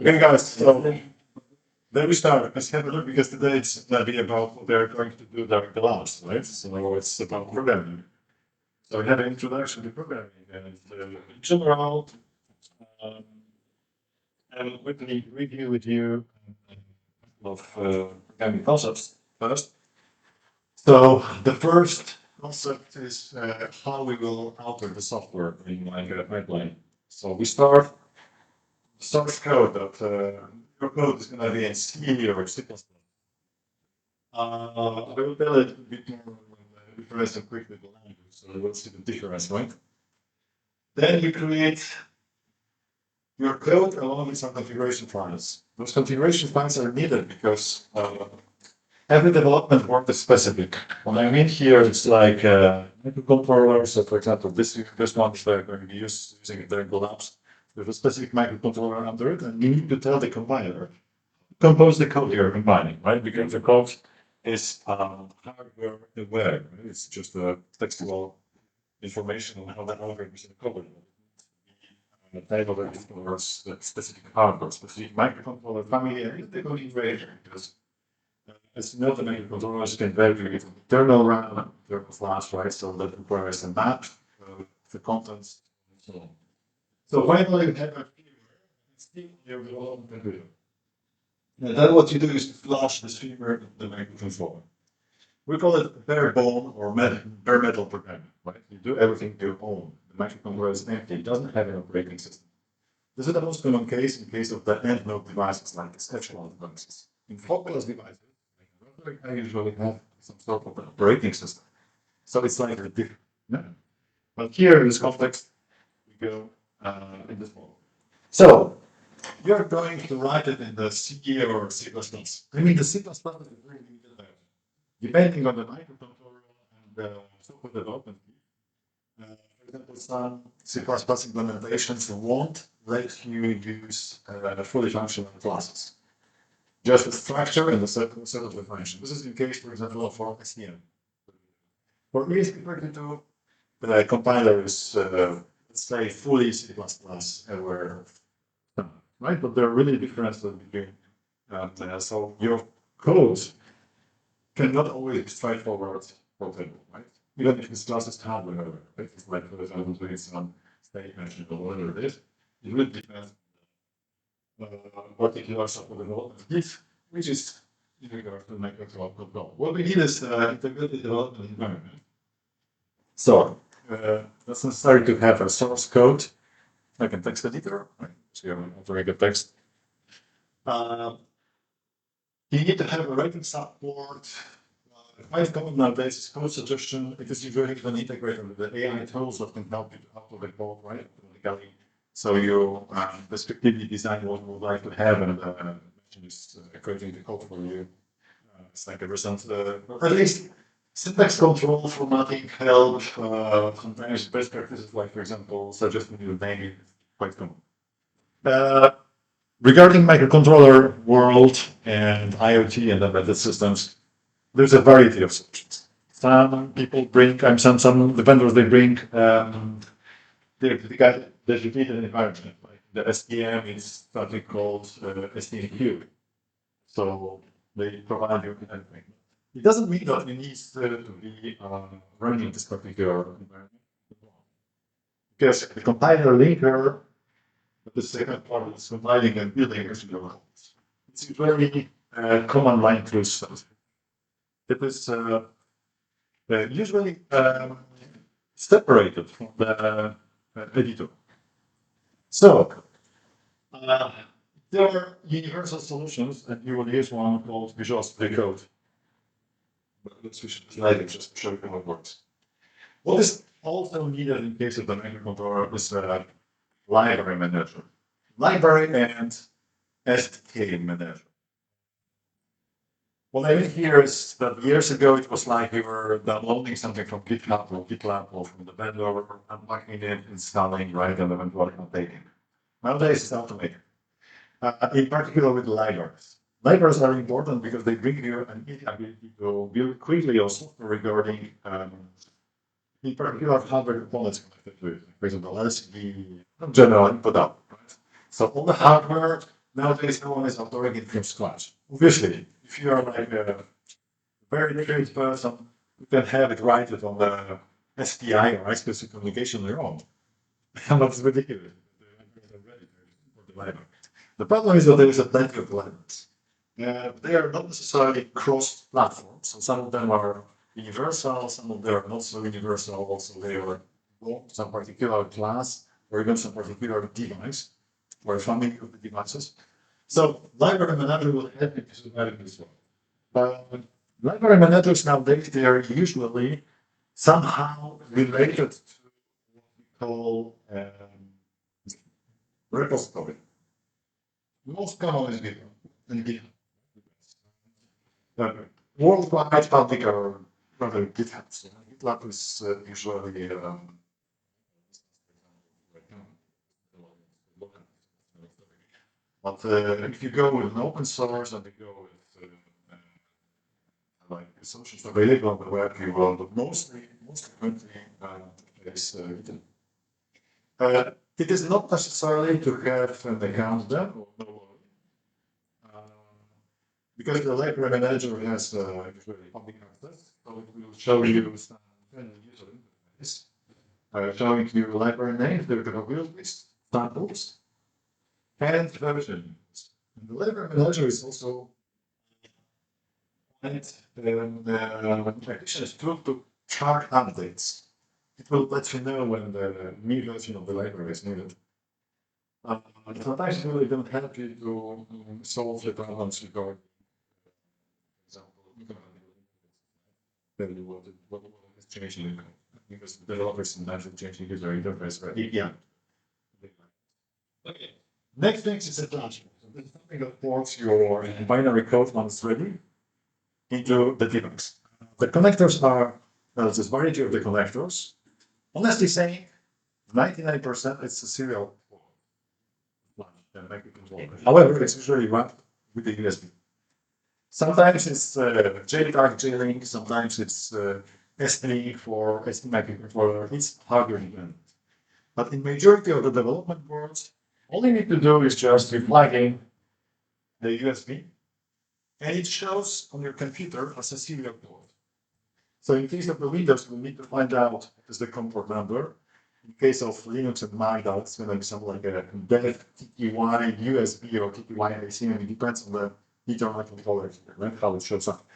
Okay, guys, so then we start. Let's have a look because today it's going to be about what they're going to do during the labs, right? So it's about programming. So we have an introduction to programming and in general, um, and quickly review with you of programming concepts first. So the first concept is how we will alter the software in like a pipeline. So we start source code that your code is going to be in C or C++. I will tell it a bit more when we progress and quick with the language, so we'll see the difference, right? Then you create your code along with some configuration files. Those configuration files are needed because every development work is specific. What I mean here is like microcontrollers. So, for example, this one is going to be using it during the labs. There's a specific microcontroller under it, and you need to tell the compiler compose the code you're combining, right? Because the code is hardware aware. Right? It's just a textual information on how the algorithm is encoded. The table that towards the specific hardware, specific microcontroller family, and the code integrator. Because as you know, the microcontrollers can vary with internal RAM, internal flash, right? So that requires a map, the contents, and so on. So finally, we have a firmware. It's still your development computer. And then what you do is to flash the firmware of the microcontroller. We call it bare bone or bare metal programming, right? You do everything you own. The microcontroller is empty, it doesn't have an operating system. This is the most common case in case of the end node devices like exceptional devices. In focus devices, I usually have some sort of operating system. So it's like a different. Yeah. But here in this context, we go in this mode. So you're going to write it in the C or C++. I mean, the C++ is a very limited language. Depending on the microcontroller and the software development. For example, some C++ implementations won't let you use fully functional classes. Just a structure and a set of definition. This is in case, for example, for STM. For ESP32, the compiler is, let's say, fully C++ aware of, right? But there are really differences between. So your code cannot always be straightforward for example, right? Even if this class is hardware, right? It's like, for example, doing some statement or whatever it is, it really depends particular software development needs, which is in regard to Microsoft control. What we need is integrated development environment. So it's necessary to have a source code, like a text editor, right? So you have entering a text. You need to have a writing support. Quite common nowadays is code suggestion. It is usually even integrated with the AI tools that can help you to upload the code, right? So you respectively design what you would like to have, and the machine is creating the code for you. It's like a recent, at least syntax control, formatting, help, sometimes best practices, like for example, suggesting your name is quite common. Regarding microcontroller world and IoT and embedded systems, there's a variety of solutions. Some people bring, some the vendors they bring the dedicated environment. Like the STM is something called STMQ. So they provide you with everything. It doesn't mean that it needs to be running this particular environment. Because the compiler linker, the second part is compiling and building executable codes. It's a very command line tool set. It is usually separated from the editor. So there are universal solutions, and you will use one called Visual Studio Code. But let's switch to slide just to show you how it works. What is also needed in case of the microcontroller is a library manager. Library and SDK manager. What I mean here is that years ago it was like we were downloading something from GitLab or from the vendor, unpacking it, installing, right, and eventually updating. Nowadays it's automated. In particular with libraries. Libraries are important because they bring you an easy ability to build quickly or software regarding, in particular, hardware components connected to it. For example, LCD, general input output, right? So all the hardware Nowadays, no one is authoring it from scratch. Obviously, if you are like a very creative person, you can have it write it on the SPI or explicit communication layer on. And that's ridiculous. The problem is that there is a plenty of libraries. They are not necessarily cross-platform. So some of them are universal, some of them are not so universal. Also, they are some particular class or even some particular device or family of the devices. So library manager will help you to survive this one. Library managers nowadays, they are usually somehow related to what we call repository. Most common is GitHub. Worldwide public are rather GitHub. So GitLab is usually but if you go with an open source and you go with like the solutions available on the web, you will, but mostly currently is GitHub. It is not necessarily to have an account there, or no, because the library manager has usually public access, so it will show you some user interface, showing you library names, the capabilities list, samples, and version. And the library manager is also in addition is tool to track updates. It will let you know when the new version of the library is needed. Sometimes it really don't help you to solve the problems regarding, for example, tell you what is changing because the developers sometimes are changing user interface or API. Okay. Next thing is a flash. So this is something that ports your binary code once it's ready into the device. The connectors are this variety of the connectors. Honestly saying, 99% it's a serial microcontroller. However, it's usually wrapped with the USB. Sometimes it's JTAG, J-Link, sometimes it's S3 for SD microcontroller. It's hardware dependent. But in majority of the development worlds, all you need to do is just plug in the USB, and it shows on your computer as a serial port. So in case of the Windows, we need to find out what is the COM port number. In case of Linux and Mac, that's going to be something like a dev TTY USB or TTY AC, and it depends on the Ethernet controller, right? How it shows up.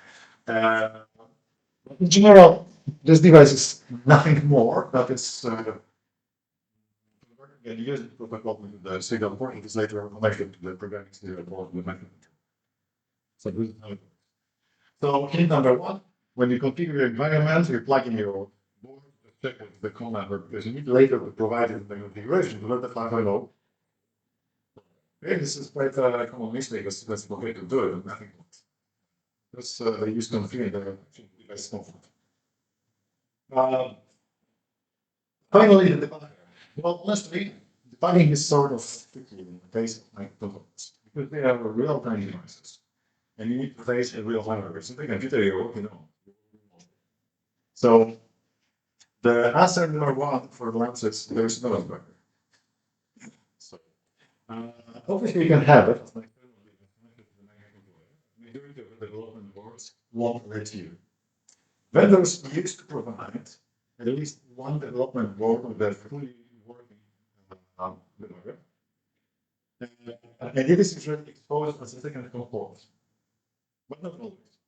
In general, this device is nothing more, but it's using protocol with the serial port. It is later connected to the programming serial port with the microcontroller. So this is how it works. So hint number one, when you configure your environment, you plug in your board to check the COM number because you need later to provide it in the configuration to let the 5.0. Okay, this is quite a common mistake because that's the way to do it and nothing else. Because they use config the device config. Finally, the debugger. Well, honestly, debugging is sort of tricky in the case of microcontrollers because they are real-time devices. And you need to face a real hardware. So the computer you're working on. So the answer number one for the answers, there's no debugger. So obviously you can have it. Majority of the development boards won't let you. Vendors used to provide at least one development board with a fully working debugger. And it is usually exposed as a second component, but not always.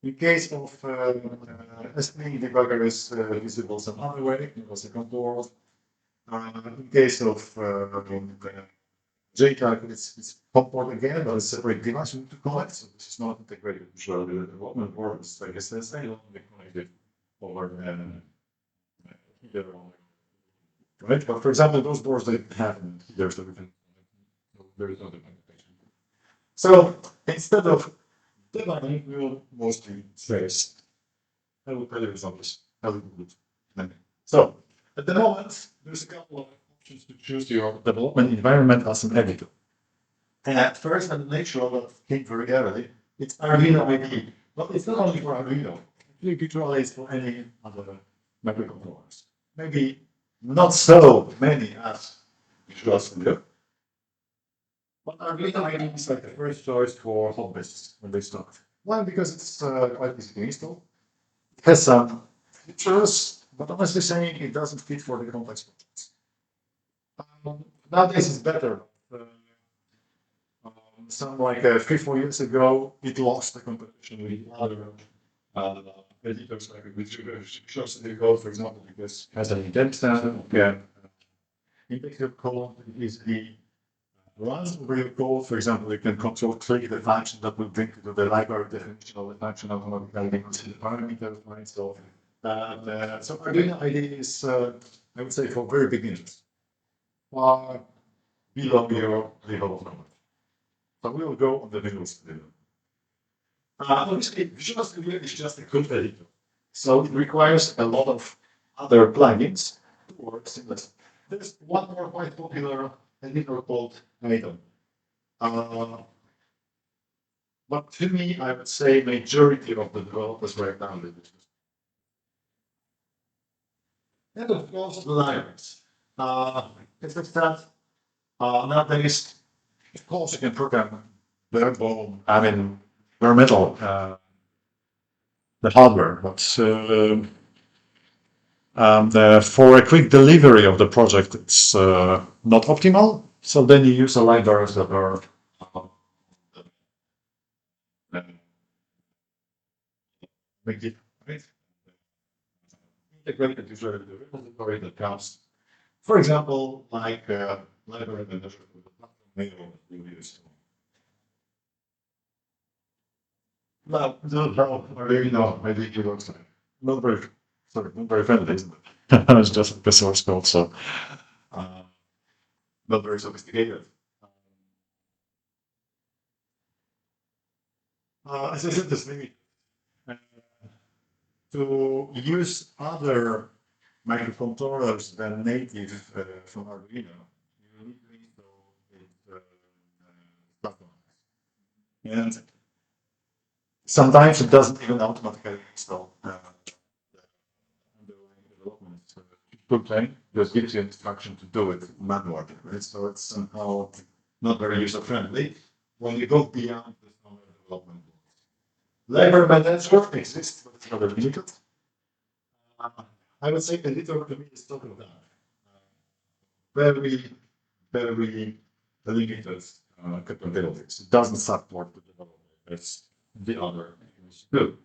In case of S3, debugger is visible some other way, it was a control. In case of JTAG, it's comport again, but it's separate device to connect. So this is not integrated into the development board. It's like SSA, not connected over either right? But for example, those boards that have there's the there is no documentation. So instead of debugging, we will mostly trace. I will tell you examples. So at the moment, there's a couple of options to choose your development environment as an editor. And at first, and the nature of it came very early, it's Arduino ID. But it's not only for Arduino. It usually is for any other microcontrollers. Maybe not so many as Visual Studio. But Arduino IDE is like the first choice for hobbyists when they start. Why? Because it's quite easy to install. It has some features, but honestly saying, it doesn't fit for the complex projects. Nowadays it's better. Uh, some like 3, 4 years ago, it lost the competition with other uh, editors like which shows the code, for example, because it has an intent standard, can index your code easily runs over your code. For example, you can control click the function that will bring you to the library definition of the function automatically into the parameters, right? So Arduino IDE is, I would say, for very beginners, far below your level of knowledge. So we will go on the middle level. Obviously, Visual Studio is just a code editor, so it requires a lot of other plugins to work seamlessly. There's one more quite popular editor called iot. But to me, I would say majority of the developers right now live it. And of course, the libraries. It's like that. Nowadays, of course, you can program bare bone, I mean, bare metal, the hardware, but for a quick delivery of the project, it's not optimal. So then you use the libraries that are make it right? Integrated user the repository that comes. For example, like library manager with the platform mail that we use. Now, no, maybe no, maybe it looks like not very, sorry, not very friendly, isn't it? It's just like a source code, so uh, not very sophisticated. As I said, this maybe uh, to use other microcontrollers than native from Arduino, you need to install it platforms. And sometimes it doesn't even automatically install the underlying development toolchain. Just gives you instruction to do it manually, right? So it's somehow not very user friendly when you go beyond the standard development. Library manager exists, but it's rather limited. I would say editor to me is total that. Very, very limited capabilities. It doesn't support the development as the other things do.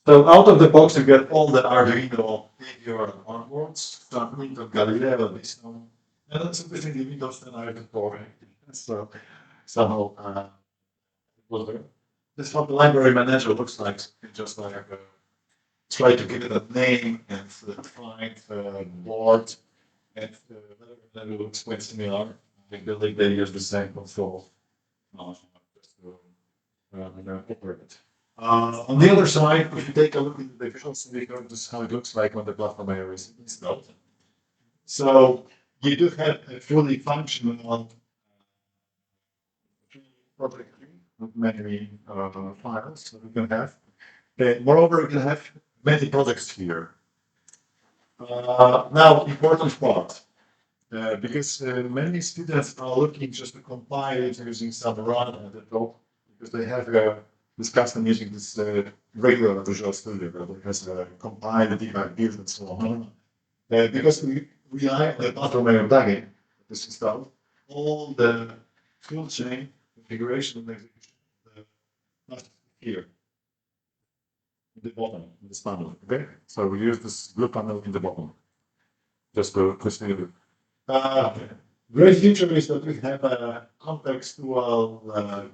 So out of the box, you get all the Arduino APR onboards, some Intel Galileo, this one, and that's everything the Windows 10 I core. So somehow it was there. This is what the library manager looks like. It's just like try to give it a name and find board, and then it looks quite similar. I believe they use the same console just to operate it. On the other side, if you take a look at the Visual Studio, this is how it looks like when the platform area is installed. So you do have a fully functional project tree with many files that you can have. Moreover, you can have many projects here. Now, important part, because many students are looking just to compile it using some run at the top, because they have this custom using this regular Visual Studio that has a compile, debug, build, and so on. Because we rely on the platform plugin that is installed, all the tool chain configuration and execution must be here in the bottom, in this panel. Okay, so we use this blue panel in the bottom just to continue. Great feature is that we have a contextual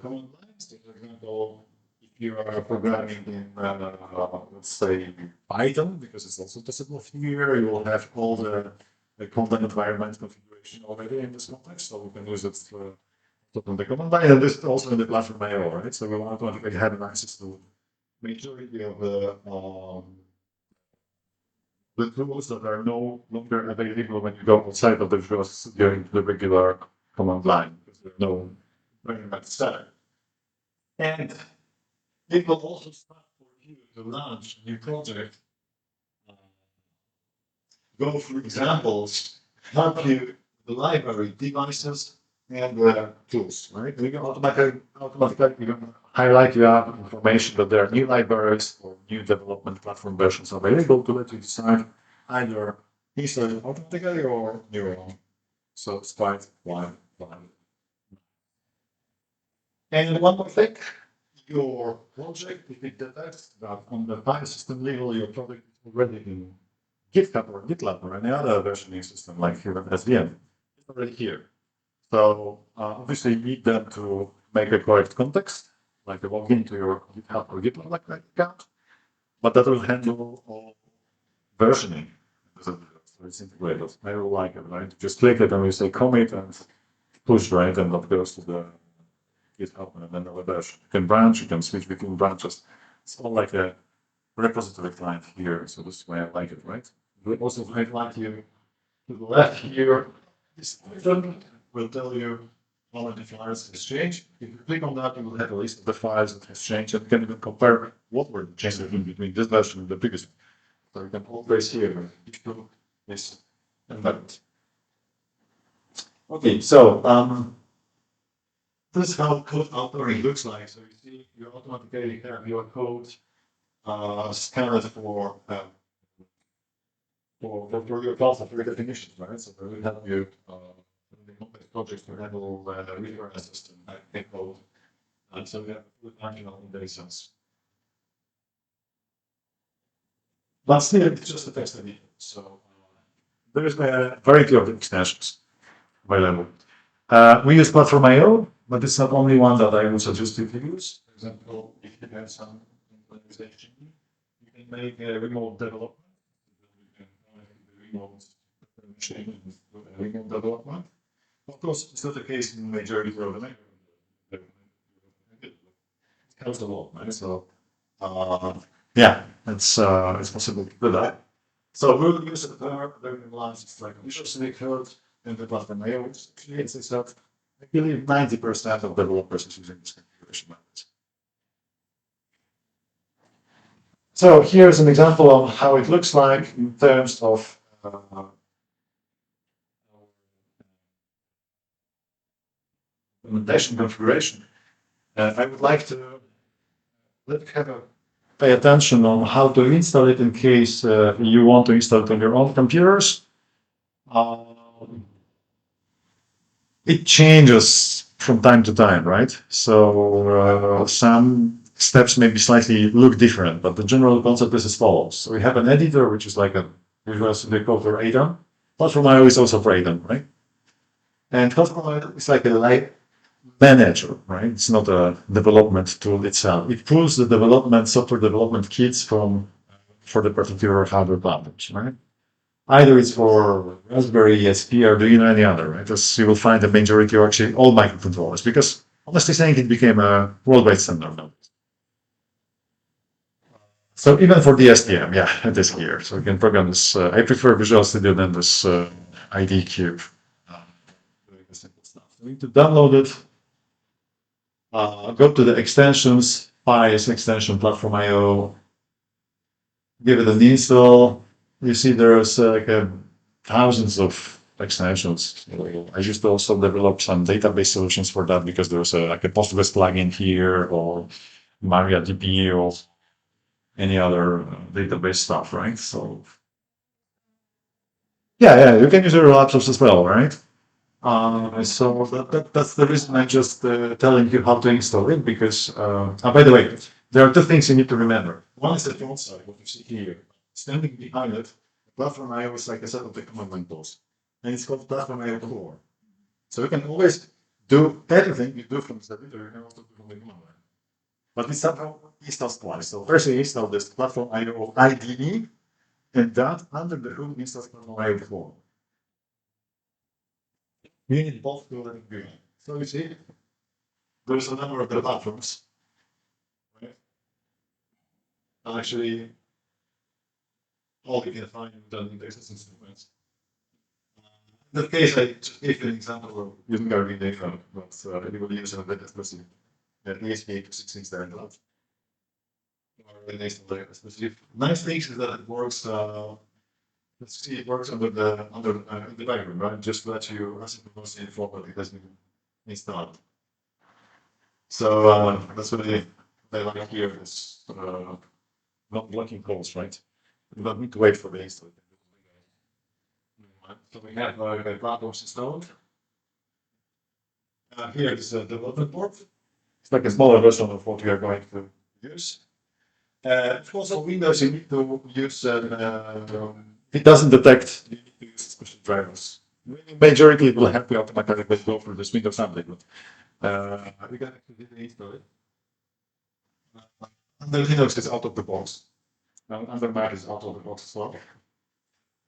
command lines. So for example, if you are programming in, let's say, Python, because it's also possible here, you will have all the content environment configuration already in this context, so we can use it from the command line, and this is also in the platform IO, right? So we want to have access to majority of the tools that are no longer available when you go outside of the Visual Studio into the regular command line, because there's no very much set. And it will also start for you to launch a new project, go through examples, help you with the library devices, and tools, right? You can automatically you can highlight your information that there are new libraries or new development platform versions available to let you decide either install it automatically or your own. So it's quite wide. And one more thing, your project, if it detects that on the file system level, your project is already in GitHub or GitLab or any other versioning system like here at SVM, it's already here. So obviously you need them to make a correct context, like a login to your GitHub or GitLab account, but that will handle all versioning. So it's integrated. I will like it, right? Just click it and we say commit and push, right? And that goes to the GitHub and then another version. You can branch, you can switch between branches. It's all like a repository client here. So this is why I like it, right? We also highlight you to the left here. This button will tell you all of the files exchanged. If you click on that, you will have a list of the files that has changed, and you can even compare what were the changes in between this version and the previous. So you can always hear each group is embedded. Okay, so this is how code authoring looks like. So you see, you automatically have your code scanned for your class of definitions, right? So that will help you in the complex projects to handle the reference system like code. And so we have a full functional in that sense. But still, it's just a text editor. So there is a variety of extensions available. We use Platform IO, but it's not only one that I would suggest you to use. For example, if you have some implementation, you can make a remote development. You can make remote machine remote development. Of course, it's not the case in majority of the it helps a lot, right? So, yeah, it's possible to do that. So we'll use it there. Very lines it's like Visual Studio Code and the Platform IO, which creates itself. I believe 90% of developers is using this configuration method. So here's an example of how it looks like in terms of implementation configuration. I would like to pay attention on how to install it in case you want to install it on your own computers. It changes from time to time, right? So some steps maybe slightly look different, but the general concept is as follows. So we have an editor, which is like a Visual Studio Code for Adam. Platform IO is also for Adam, right? And Platform IO is like a light manager, right? It's not a development tool itself. It pulls the development, software development kits from for the particular hardware platforms, right? Either it's for Raspberry, SP, or Arduino, any other, right? As you will find the majority are actually all microcontrollers, because honestly saying, it became a worldwide standard now. So even for the STM, yeah, it is here. So you can program this. I prefer Visual Studio than this ID Cube. Simple stuff. So you need to download it. Go to the extensions, files, extension, Platform IO. Give it an install. You see there's thousands of extensions. I used to also develop some database solutions for that because there's like a Postgres plugin here or MariaDB or any other database stuff, right? So yeah, you can use your laptops as well, right? So that's the reason I'm just telling you how to install it because, by the way, there are two things you need to remember. One is the front side, what you see here. Standing behind it, Platform IO is like a set of the command line tools, and it's called Platform IO Core. So you can always do everything you do from the editor, you can also do from the command line. But it somehow installs twice. So first you install this Platform IO IDE, and that under the hood installs Platform IO Core. You need both to let it be. So you see, there's a number of the platforms, right? Actually, all you can find in the existing sequence. In that case, I just gave you an example of using our data, but you will use a bit specific. At least 8 to 16 standards. Or at least specific. Nice thing is that it works. Let's see, it works under the background, right? Just let you as it was informally. installed. So that's what they like here is not blocking calls, right? You don't need to wait for the install. So we have the platforms installed. Here is a development board. It's like a smaller version of what we are going to use. Of course, for Windows, you need to use, it doesn't detect, you need to use special drivers. Majority it will help you automatically go through this Windows update, but we can actually install it. Under Linux is out of the box. Under Mac is out of the box as well.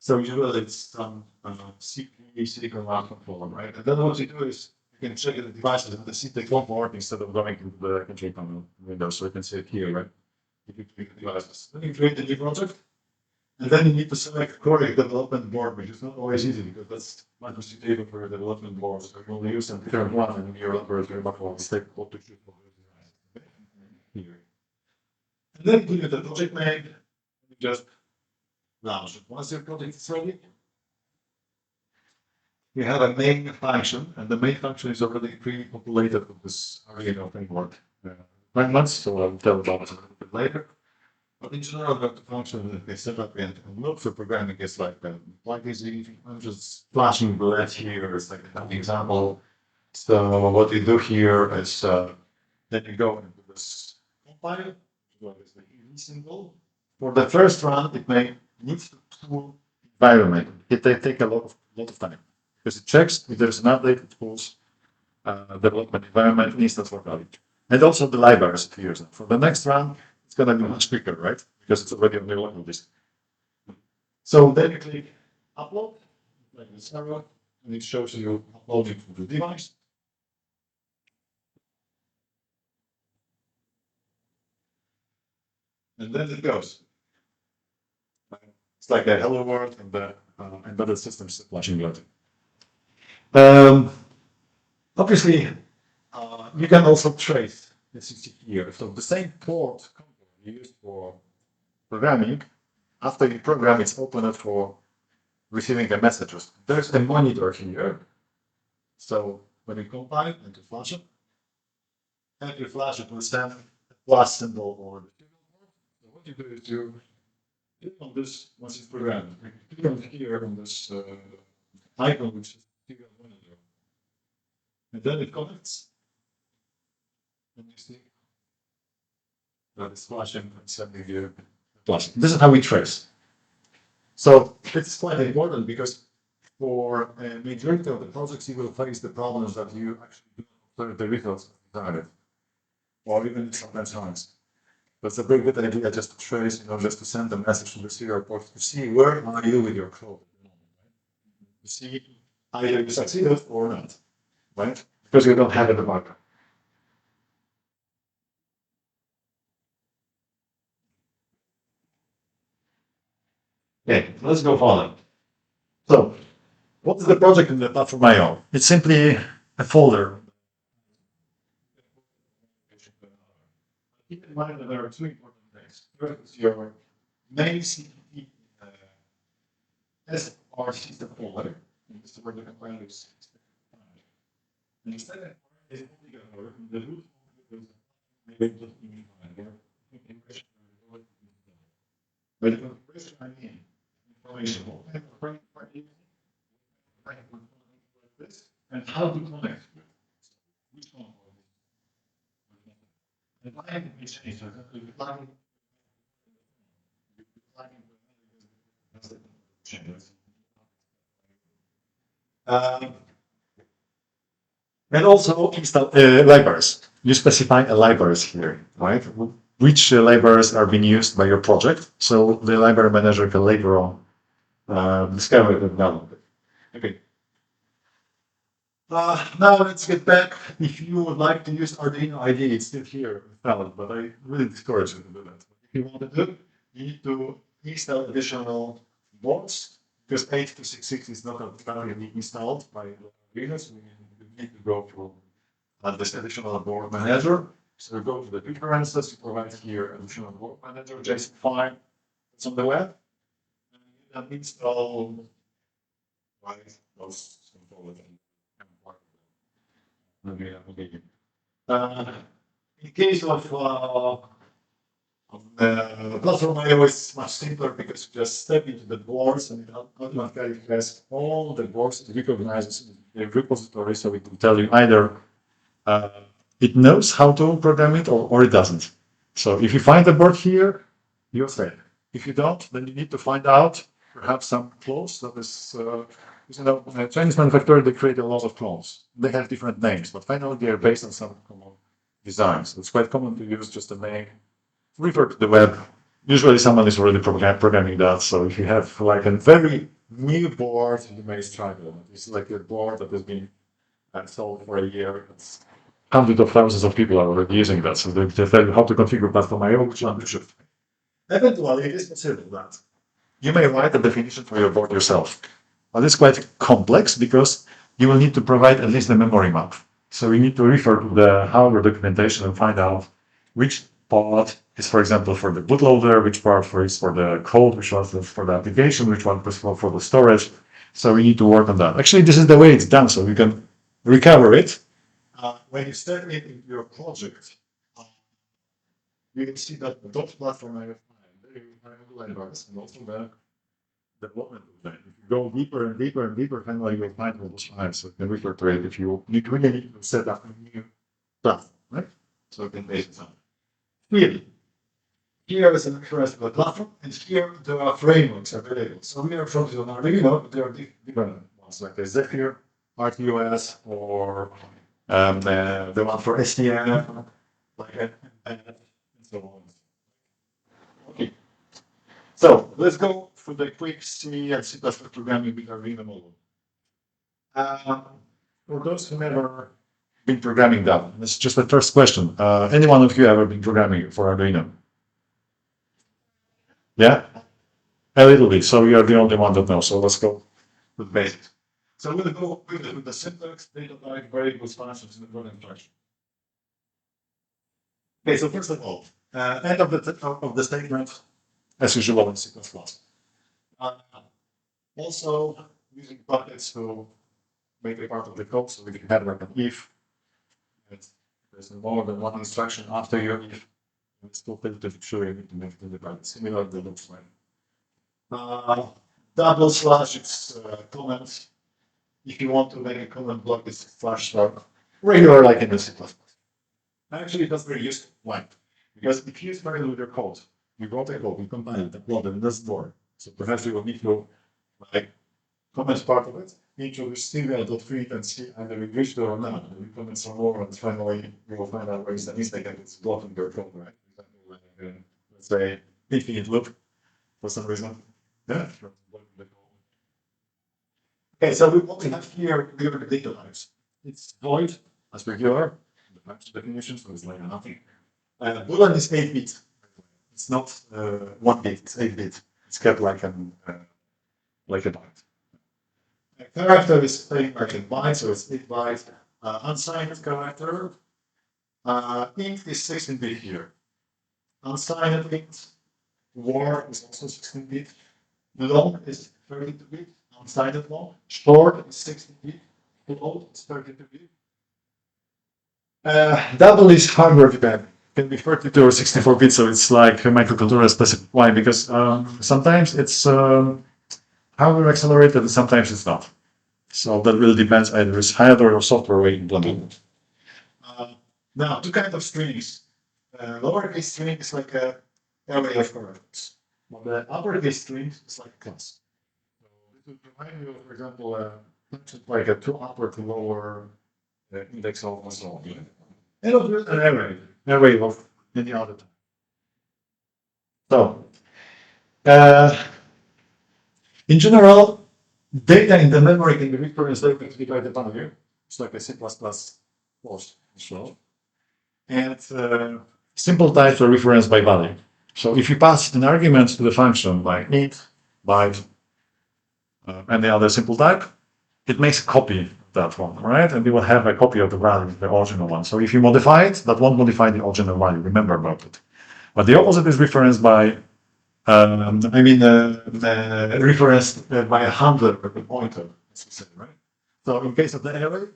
So usually it's some CPU silicon round controller, right? And then what you do is you can check the devices and see the won't work instead of going into the control panel window. So you can see it here, right? If you click the devices. Then you create a new project. And then you need to select correct development board, which is not always easy because that's Microsoft table for your development board. So you only use a different one and your laboratory much more mistake what to choose for the device. Here. And then you get the project name, you just launch it. Once your project is ready, you have a main function, and the main function is already pre-populated with this Arduino framework. 9 months, so I'll tell about it a little bit later. But in general, the function that they set up in look for programming is like easy. I'm just flashing the LED here as like an example. So what you do here is then you go into this compile, what is the EV symbol. For the first run, it may need to pull environment. It may take a lot of time because it checks if there's an update, it pulls development environment instance for value. And also the libraries it hears. For the next run, it's going to be much quicker, right? Because it's already on the local disk. So then you click upload, like this arrow, and it shows you uploading to the device. And then it goes. It's like a hello world and the embedded systems flashing logic. Obviously, you can also trace this here. So the same port you use for programming, after you program, it's opened for receiving the messages. There's a monitor here. So when you compile and you flash it, and you flash it will send a plus symbol or the serial port. So what you do is you click on this once it's programmed. You click on here on this icon which is serial monitor. And then it connects. And you see that it's flashing and sending you flash. This is how we trace. So it's quite important because for a majority of the projects, you will face the problems that you actually do not observe the results desired, or even sometimes honest. That's a very good idea just to trace, just to send a message to the serial port to see where are you with your code. To see either you succeeded or not, right? Because you don't have it about it. Okay, let's go further. So, what is the project in the platform IO? It's simply a folder. Keep in mind that there are two important things. First is your main CPP SR system folder, and this is where the compiler is. And the second is folder, the root folder but the configuration I mean information and how to connect which one the line is changed. And also install libraries. You specify a libraries here, right? Which libraries are being used by your project. So the library manager can later on discover it and download it. Okay. Now let's get back. If you would like to use Arduino IDE, it's still here, valid, but I really discourage you to do that. If you want to do it, you need to install additional boards because 8266 is not currently installed by Arduino, so you need to go through this additional board manager. So go to the preferences, you provide here additional board manager, JSON file, it's on the web, and you can install those components. In case of platform I/O is much simpler because you just step into the boards and it automatically has all the boards it recognizes in the repository, so it will tell you either uh, it knows how to program it or it doesn't. So if you find the board here, you're safe. If you don't, then you need to find out perhaps some clones that is, Chinese manufacturer, they create a lot of clones. They have different names, but finally they are based on some common designs. It's quite common to use just a name, refer to the web. Usually someone is already programming that. So if you have like a very new board, you may struggle. It's like a board that has been sold for a year. It's hundreds of thousands of people are already using that. So they tell you how to configure platform I/O, which one you should. Eventually, it is possible that you may write a definition for your board yourself. But it's quite complex because you will need to provide at least a memory map. So you need to refer to the hardware documentation and find out which part is, for example, for the bootloader, which part is for the code, which one is for the application, which one is for the storage. So we need to work on that. Actually, this is the way it's done, so you can recover it. When you start it in your project, you can see that the dot platform I have libraries and also the development of that. If you go deeper and deeper and deeper, finally you will find all those files. So you can refer to it if you really need to set up a new platform, right? So you can base it on. Here is an reference to the platform, and here there are frameworks available. So we are focused on Arduino, but there are different ones like the Zephyr, RTOS, or the one for STM, like and so on. Okay. So let's go for the quick C and C++ programming with Arduino model. For those who never been programming that, this is just the first question. Any one of you ever been programming for Arduino? Yeah? A little bit. So you're the only one that knows. So let's go with basics. So we'll go with the syntax, data type, variables, functions, and the program structure. Okay, so first of all, end of the statement, as usual in C++. Also, using buckets to make a part of the code, so we can have like an if. There's more than one instruction after your if. It's still to show you need to make the bucket similar to the loops line. Double slash is comment. If you want to make a comment block, it's slash star. Regular like in the C++. Actually, that's very useful. Why? Because if you start with your code, you wrote a code, you combine it, upload it, and that's more. So perhaps you will need to like comment part of it, introduce serial.read and see either we reached it or not. And you comment some more, and finally you will find out where is the mistake and it's blocking your code, right? For example, let's say infinite loop for some reason. Yeah. Okay, so what we have here, we are the data types. It's void, as regular, the types definition, so it's like nothing. Boolean is 8-bit. It's not 1 bit, it's 8-bit. It's kept like a byte. A character is playing like a byte, so it's 8 bytes. Unsigned character, int is 16-bit here. Unsigned int, war is also 16-bit. Long is 32-bit. Unsigned long. Short is 16-bit. Float is 32-bit. Double is hardware dependent. Can be 32 or 64-bit, so it's like a microcontroller specific. Why? Because sometimes it's hardware accelerated and sometimes it's not. So that really depends either it's hardware or software way implemented. Now, two kinds of strings. Lowercase string is like an array of characters. But the uppercase string is like a class. So this will remind you, for example, like a two upper to lower index of and so on. And of an array of any other type. So, in general, data in the memory can be referenced directly by the value. It's like a C++ post as well. And simple types are referenced by value. So if you pass an argument to the function like int, byte, and the other simple type, it makes a copy of that one, right? And we will have a copy of the value, the original one. So if you modify it, that won't modify the original value. Remember about it. But the opposite is referenced by, referenced by a handler or a pointer, as we say, right? So in case of the array,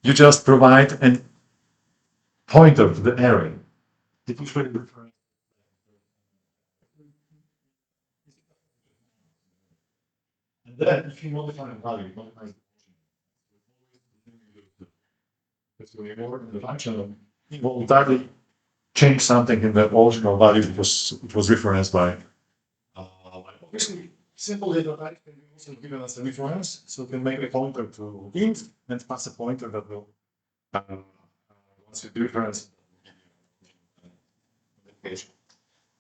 You just provide a pointer to the array. It usually refers. And then if you modify the value, modify the because we more in the function, it will entirely change something in the original value because it was referenced by. Obviously, simple data type can be also given as a reference, so we can make a pointer to int and pass a pointer that will once you do reference.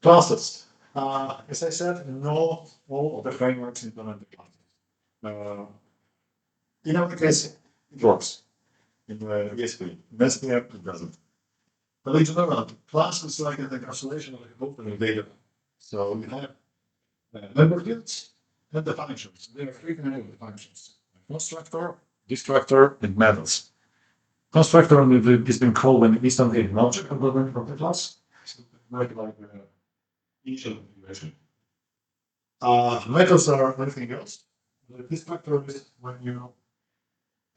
Classes. As I said, not all of the frameworks implement the classes. In our case, it works. In ESP. In SPF, it doesn't. But in general, class is like an encapsulation of the open data. So we have member fields and the functions. There are three kinds of functions: constructor, destructor, and methods. Constructor is being called when instantly an object component of the class. So like initial configuration. Methods are anything else. The destructor is when you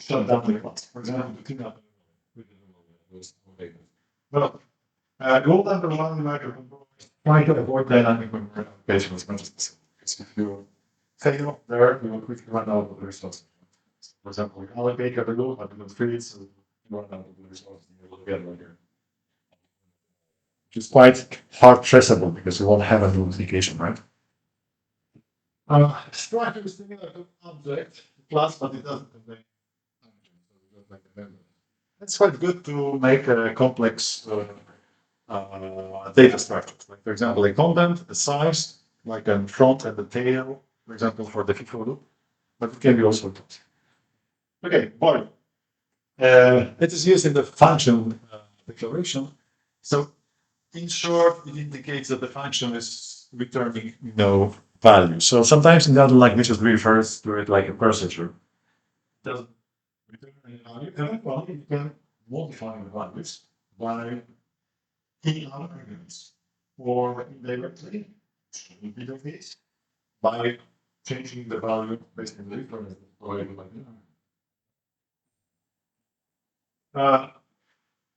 shut down the class. For example, to clean up those data. Well, goal number one in microcontrollers, try to avoid dynamic memory allocation as much as possible. Because if you fail there, you will quickly run out of the resources. For example, you allocate a rule, but you freeze, so you run out of the resources you will get right here. Which is quite hard traceable because you won't have a notification, right? Structure is similar to object class, but it doesn't contain functions, so we don't like a memory. It's quite good to make a complex data structures. Like, for example, a content, a size, like a front and a tail, for example, for the FIFO loop, but it can be also taught. Okay, body. It is used in the function declaration. So, in short, it indicates that the function is returning no value. So sometimes in the other languages we refers to it like a procedure. It doesn't return any value. Eventually, you can modify the values by key arguments, or indirectly, in either case, by changing the value based on the reference.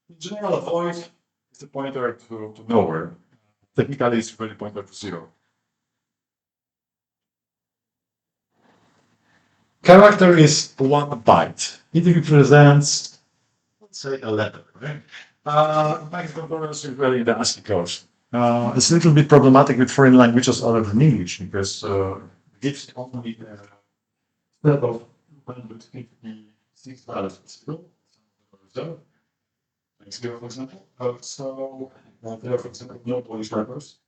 In general, void is a pointer to nowhere. Technically, it's really pointer to zero. Character is 1 byte. It represents, let's say, a letter, right? Microcontrollers is really the ASCII code. It's a little bit problematic with foreign languages other than English because it gives only a set of 256 values. So, like 0, for example. So, there are, for example, no Polish wrappers.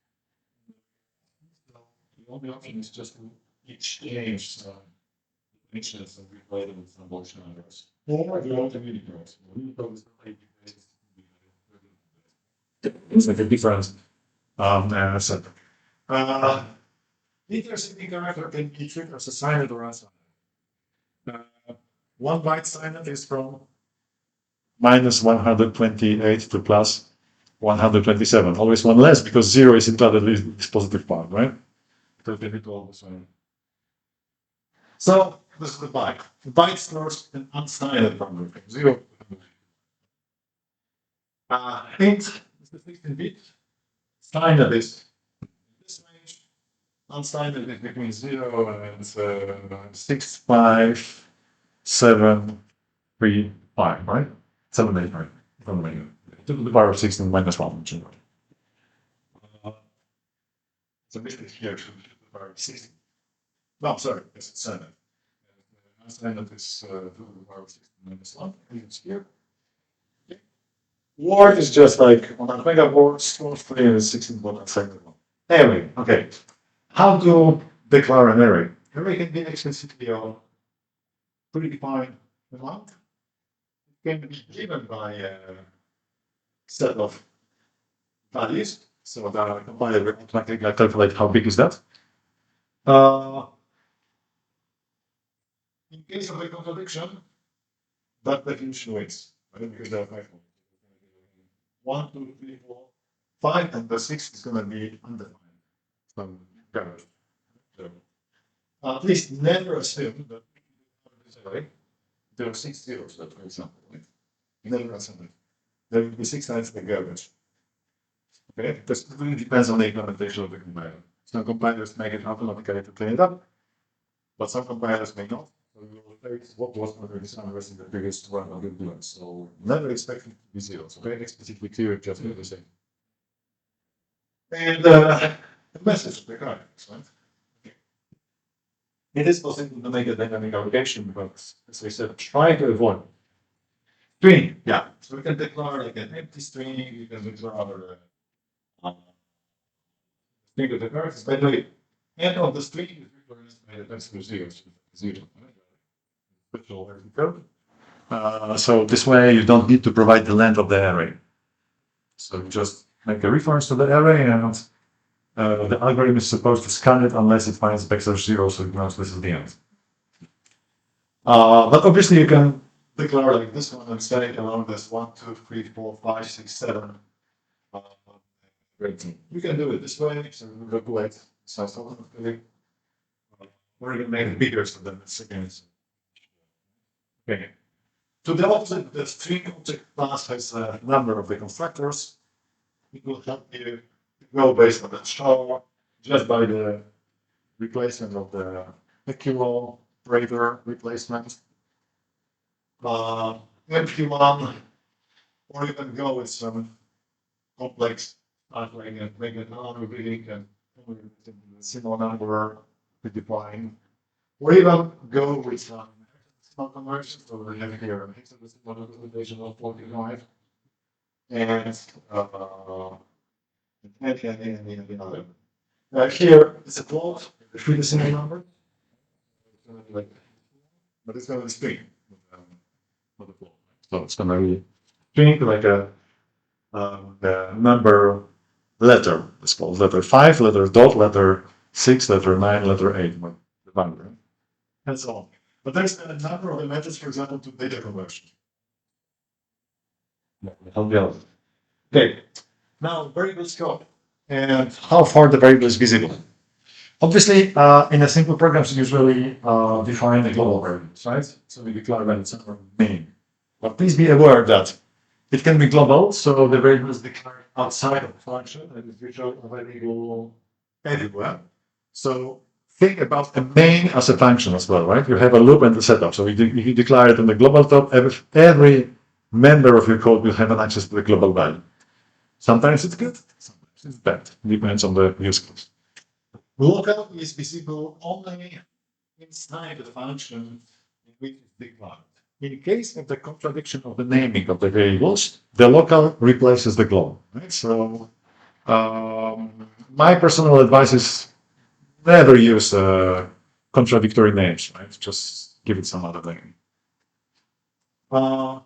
So, the only option is just to exchange inches and replay them with some Polish numbers. Or you want to Unicode. Unicode is it's like a different set. Interesting character can be treated as a silent or unsigned. 1 byte silent is from minus 128 to plus 127. Always one less because 0 is included in this positive part, right? So we need to always one. So this is the byte. The byte stores an unsigned number from 0 to 100. Int is the 16-bit. Signed is this range. Unsigned is between 0 and 65735, right? 789. To the power of 16 minus 1. So this is here to the power of 16. No, sorry, it's 7. Unsigned is to the power of 16 minus 1. It's here. Word is just like 100 megabytes, 16.7. Anyway, okay. How to declare an array? Array can be explicitly a predefined amount. It can be given by a set of values. So the compiler will automatically calculate how big is that. In case of a contradiction, that definition wins. Right? Because there are 5. 1, 2, 3, 4, 5, and the 6 is going to be undefined. So, please never assume that there are 6 zeros, for example. Right? never assemble it. There will be 6 times the garbage. Okay, because it really depends on the implementation of the compiler. Some compilers make it automatically to clean it up, but some compilers may not. So we will face what was under this unrest in the previous one of the doing. So never expect it to be zeros. Okay, explicitly clear just for the same. And the message of the card, right? It is possible to make a dynamic allocation, but as I said, try to avoid string. Yeah, so we can declare like an empty string. We can declare string of the cards. By the way, end of the string is replaced by the decimal zeros. Zero. Special code. So this way you don't need to provide the length of the array. So you just make a reference to the array, and the algorithm is supposed to scan it unless it finds backslash zero, so it knows this is the end. But obviously you can declare like this one and say along this 1, 2, 3, 4, 5, 6, 7. You can do it this way, so you calculate size automatically. Or you can make it bigger so that it's again. Okay. To the object, the string object class has a number of the constructors. It will help you go based on the char just by the replacement of the kilo operator replacement. Empty one, or you can go with some complex stuff like make an non-repeating and similar number to define, or even go with some small conversions. So we have here a hexadecimal representation of 45 and any other. Here it's a plot, a 3 decimal number, but it's going to be string. So it's going to be string like a number letter. It's called letter 5, letter dot, letter 6, letter 9, letter 8. And so on. But there's a number of the methods, for example, to data conversion. Okay. Now variable scope and how far the variable is visible. Obviously, in a simple program, you usually define the global variables, right? So we declare that it's our main. But please be aware that it can be global, so the variable is declared outside of the function and is usually available everywhere. So think about the main as a function as well, right? You have a loop and the setup. So if you declare it on the global top, every member of your code will have an access to the global value. Sometimes it's good, sometimes it's bad. Depends on the use case. Local is visible only inside the function in which it's declared. In case of the contradiction of the naming of the variables, the local replaces the global. Right? So my personal advice is never use contradictory names. Right? Just give it some other name. What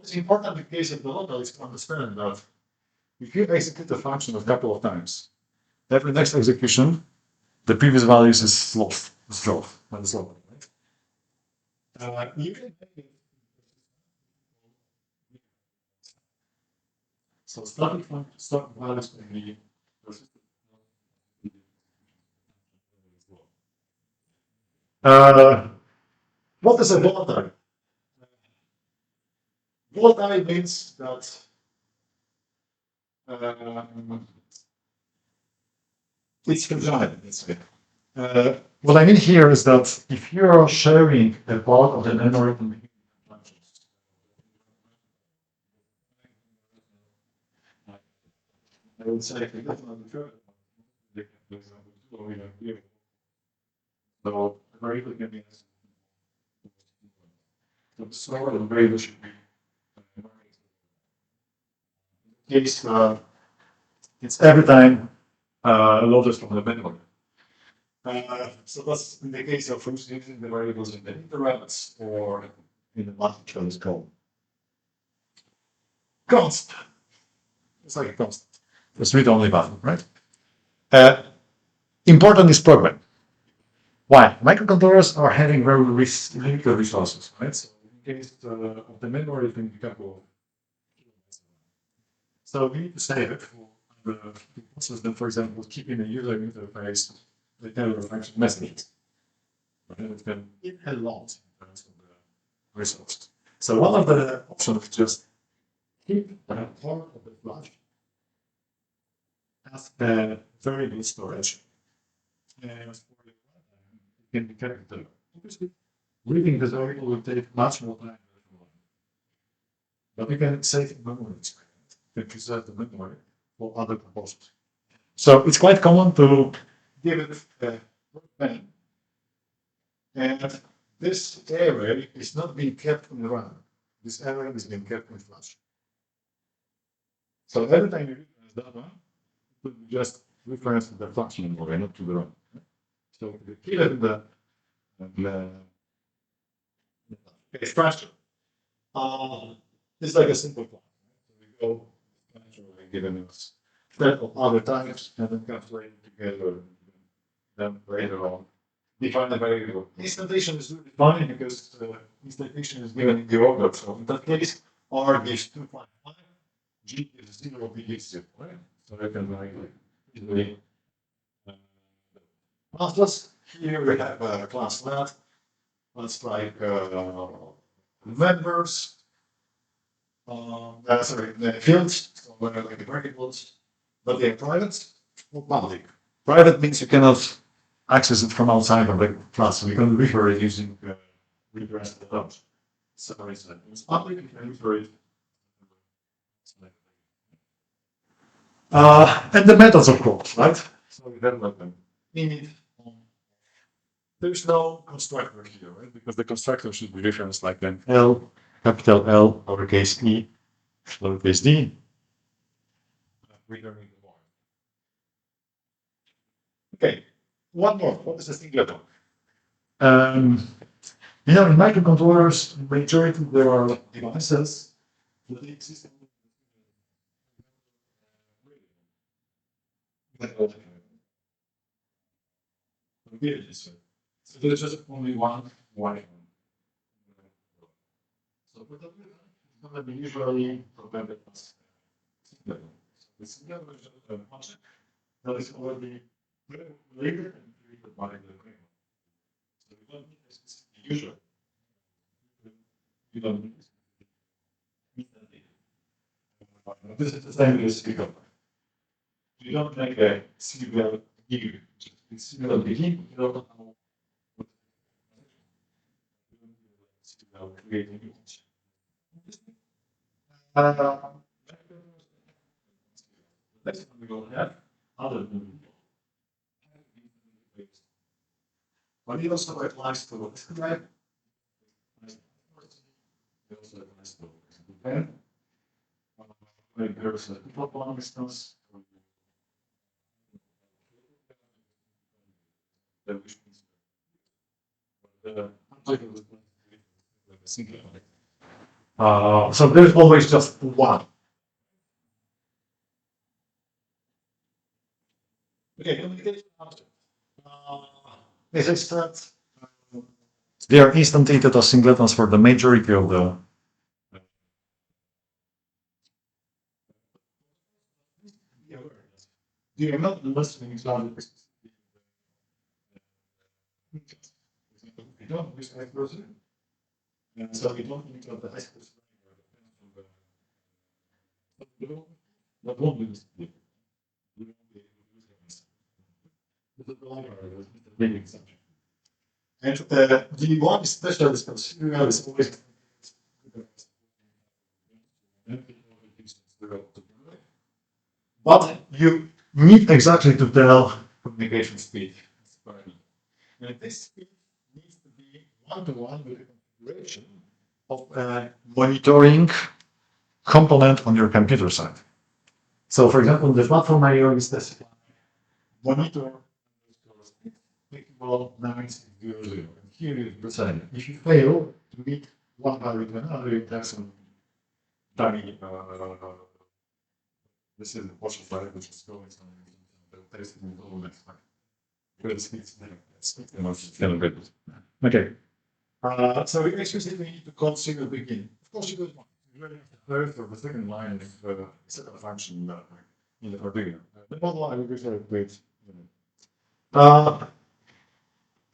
is important in the case of the local is to understand that if you execute the function a couple of times, every next execution, the previous values is lost. It's lost when it's local. You can make it. So starting from start values can be what is a volatile? Volatile means that it's fragile, let's say. What I mean here is that if you're sharing a part of the memory functions, I would say if you get on the third, so the variable can be the store of the variable should be case it's every time loaded from the memory. So that's in the case of using the variables in the interrupts or in the multi-choice code. Constant. It's like a constant. It's read-only button, right? Important is program. Why? Microcontrollers are having very limited resources, right? So in case of the memory, it can be a couple. So we need to save it for the system, for example, keeping the user interface the error function messages. And it can eat a lot in terms of the resources. So one of the options is just keep part of the flash as a very good storage. And it can be kept there. Obviously, reading this article will take much more time. But we can save memory. We can preserve the memory for other proposals. So it's quite common to give it a pen. And this array is not being kept in RAM. This array is being kept in flash. So every time you reference that one, it will just reference to the flash memory, not to the RAM. So the key in the structure is like a simple plan. So we go given us set of other types and then calculate together them later on. Define the variable. Instantation is really fine because instantation is given in the order. So in that case, R gives 2.5, G gives 0, B gives 0, right? So I can write easily. Classes. Here we have a class lat. That's like members. Sorry, the fields, so like the variables, but they're private or public. Private means you cannot access it from outside of the class, so you can refer it using reference terms. So it's public, you can refer it. And the methods, of course, right? So we have like an init. There's no constructor here, right? Because the constructor should be referenced like then L, capital L, lowercase e, lowercase d. Returning the more. Okay, one more. What is the singleton? You know, in microcontrollers, in majority there are devices that exist. So there's just only one white one. So for that, it's going to be usually programmed as singleton. So the singleton is just a function that is already labeled and created by the framework. So we don't need a specific user. You don't need this is the same as speaker. You don't make a serial EU. It's serial begin, you don't know what serial creating image. Next one we will have other than but it also applies to what right? It also applies to pen. Like there's a one instance. So there's always just one. Okay, communication object. As I said, they are instantiated as singletons for the majority of the. Do you not listening to we don't use iPerson, and so we don't need to have the iPerson. That won't be this. This is the library, this is the big exception. And the one special is considered is always but you need exactly to tell communication speed. And this speed needs to be one-to-one with the configuration of a monitoring component on your computer side. So, for example, the platform I/O is specified monitor equal 900. And here is the same. If you fail to meet one value to another, you have some tiny. This is the portion file which is going to the testing in all next time. Okay. So we explicitly need to call serial begin. Of course, you could the third or the second line of set of function in the Arduino. The model I will refer to it.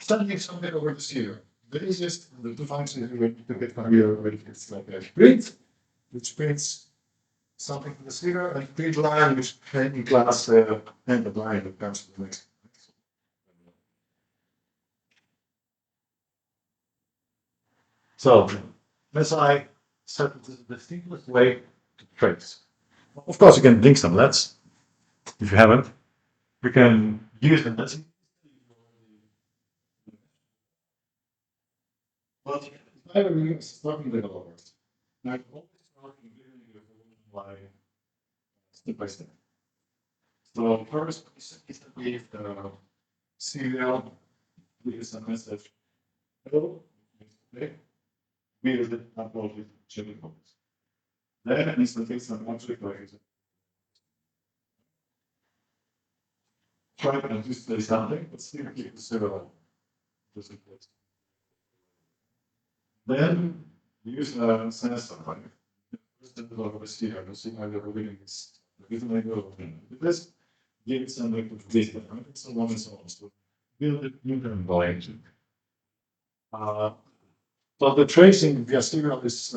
Sending something over to serial. the easiest, the two functions we need to get familiar with is like a print, which prints something to the serial, and print line, which in class and the line that comes to the next. So, as I said, this is the simplest way to trace. Of course, you can link some LEDs if you haven't. You can use the LEDs. But I will starting developers. I always start in by step by step. So first is to give the serial gives a message. Hello, okay. We use it upload with chemicals. Then it needs to take some object values. Try to display something, but still keep the serial. Then use a sensor like receiver. The signal you're reading is this gives some data, right? So one is also build it neutron volume. But the tracing via serial is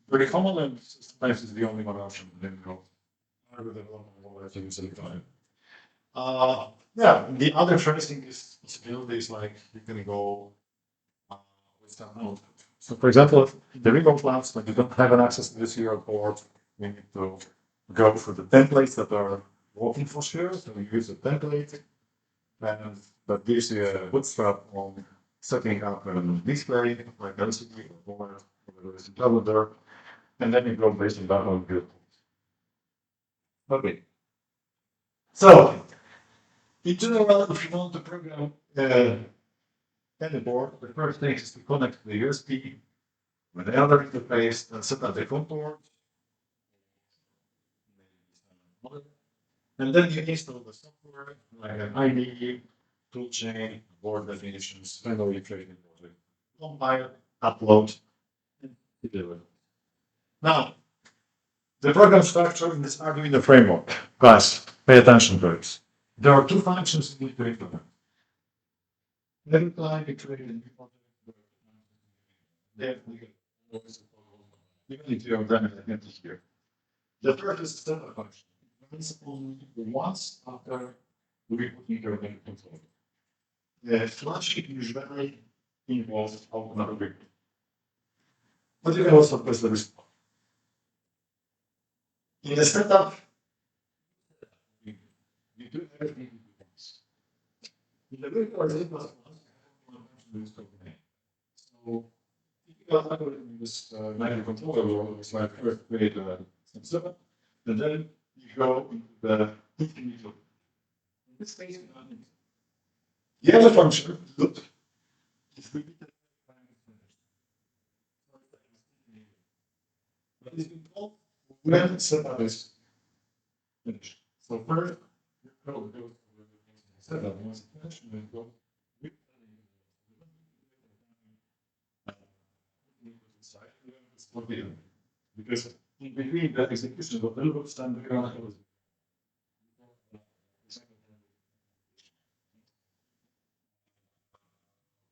very common, and sometimes it's the only one option. Then you go yeah, the other tracing is possibilities like you can go with some node. So, for example, the remote labs, when you don't have an access to the serial port, we need to go for the templates that are working for sure. So we use a template, and that gives you a bootstrap on setting up a display like LCD or whatever is available there, and then you go based on that on good. Okay. So, in general, if you want to program any board, the first thing is to connect to the USB with the other interface and set up the contour. And then you install the software like an IDE, toolchain, board definitions, finally trading logic. Compile, upload, and deliver. Now, the program structure in this Arduino framework. Guys, pay attention to it. There are two functions you need to implement. Every time you create a new project, even if you are done it here. The first is the setup function. It's only once after we put in your main control. The flashing usually involves another big. But you can also press the response. In the setup, you do everything once. In the very first setup, so if you are in this manual controller, you always like first create some setup, and then you go into the infinite loop. In this case, the other function, loop, is repeated. But it's been called when setup is finished. So first, you go to setup, once it's finished, and then go with the because in between the execution of the loops and the ground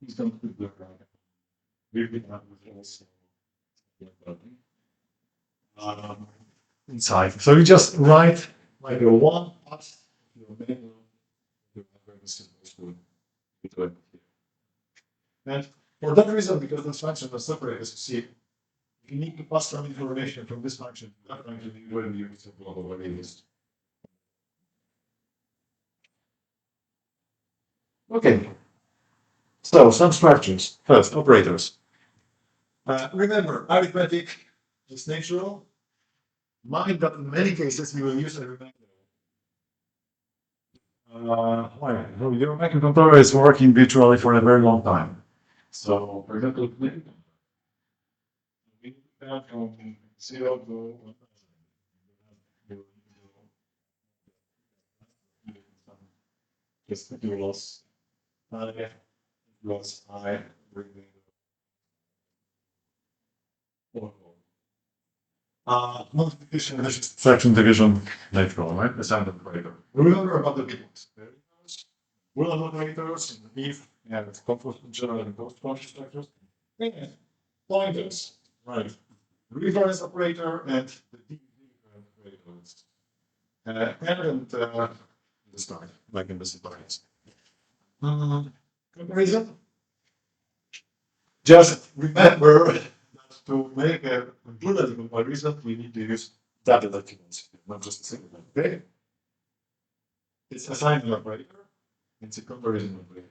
is going to the ground. We've been also inside. So you just write like a one pass your main and for that reason, because those functions are separated, as you see, you need to pass some information from this function to that function when you use the global variables. Okay. So some structures. First, operators. Remember, arithmetic is natural. Mind that in many cases you will use a remainder. Why? Well, your microcontroller is working virtually for a very long time. So, for example, we have from 0 to 1000. Just you lost I, multiplication, addition, subtraction, division, natural, right? The sound operator. Remember about the big ones. Boolean operators, if, and general and post function structures, and pointers, right? Reference operator and the operators. The start, like in the sequence. Comparison. Just remember that to make a Boolean comparison, we need to use data documents, not just a single one. Okay? It's a assignment operator. It's a comparison operator.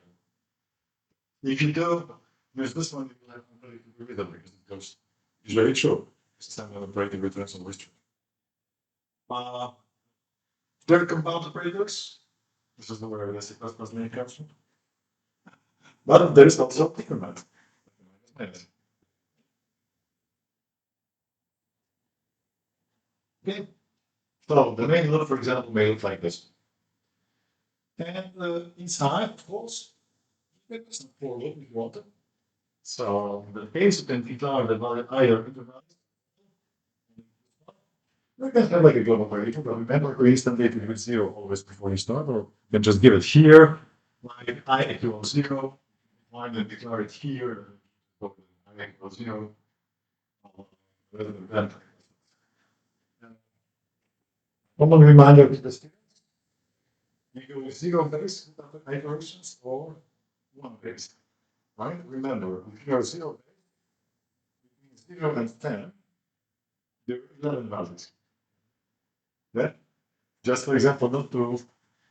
If you do use this one, you will have completely with it because it goes. It's very true. It's a assignment operator returns on history. There are compound operators. This is where the C++ name comes from. But there is also increment. Okay. So the main loop, for example, may look like this. And inside, of course, you can some for loop if you want it. So in the case you can declare the value either intervallic. You can have like a global variable, but remember to instantly if you put 0 always before you start, or you can just give it here, like I equals 0, and then declare it here, I equals 0, rather than that. Common reminder to the students, you go with 0 based iterations or 1 based, right? Remember, if you are 0 based, between 0 and 10, there are 11 values. Yeah? Just for example, not to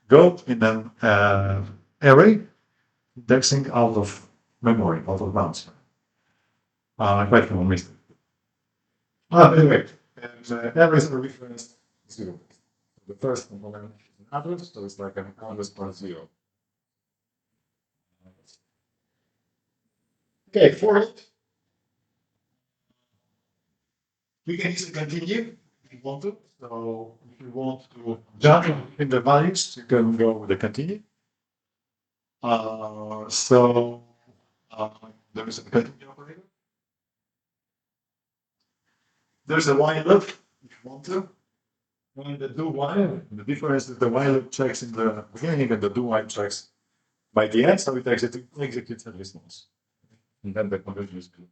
go in an array indexing out of memory, out of bounds. Quite common mistake. Anyway, and arrays are referenced 0. The first component is an address, so it's like an address plus 0. Okay, for it, we can easily continue if you want to. So if you want to jump in the values, you can go with the continue. There is a continue operator. There's a while loop if you want to. And the do while, the difference is the while loop checks in the beginning and the do while checks by the end, so it executes at least once. And then the conversion is good.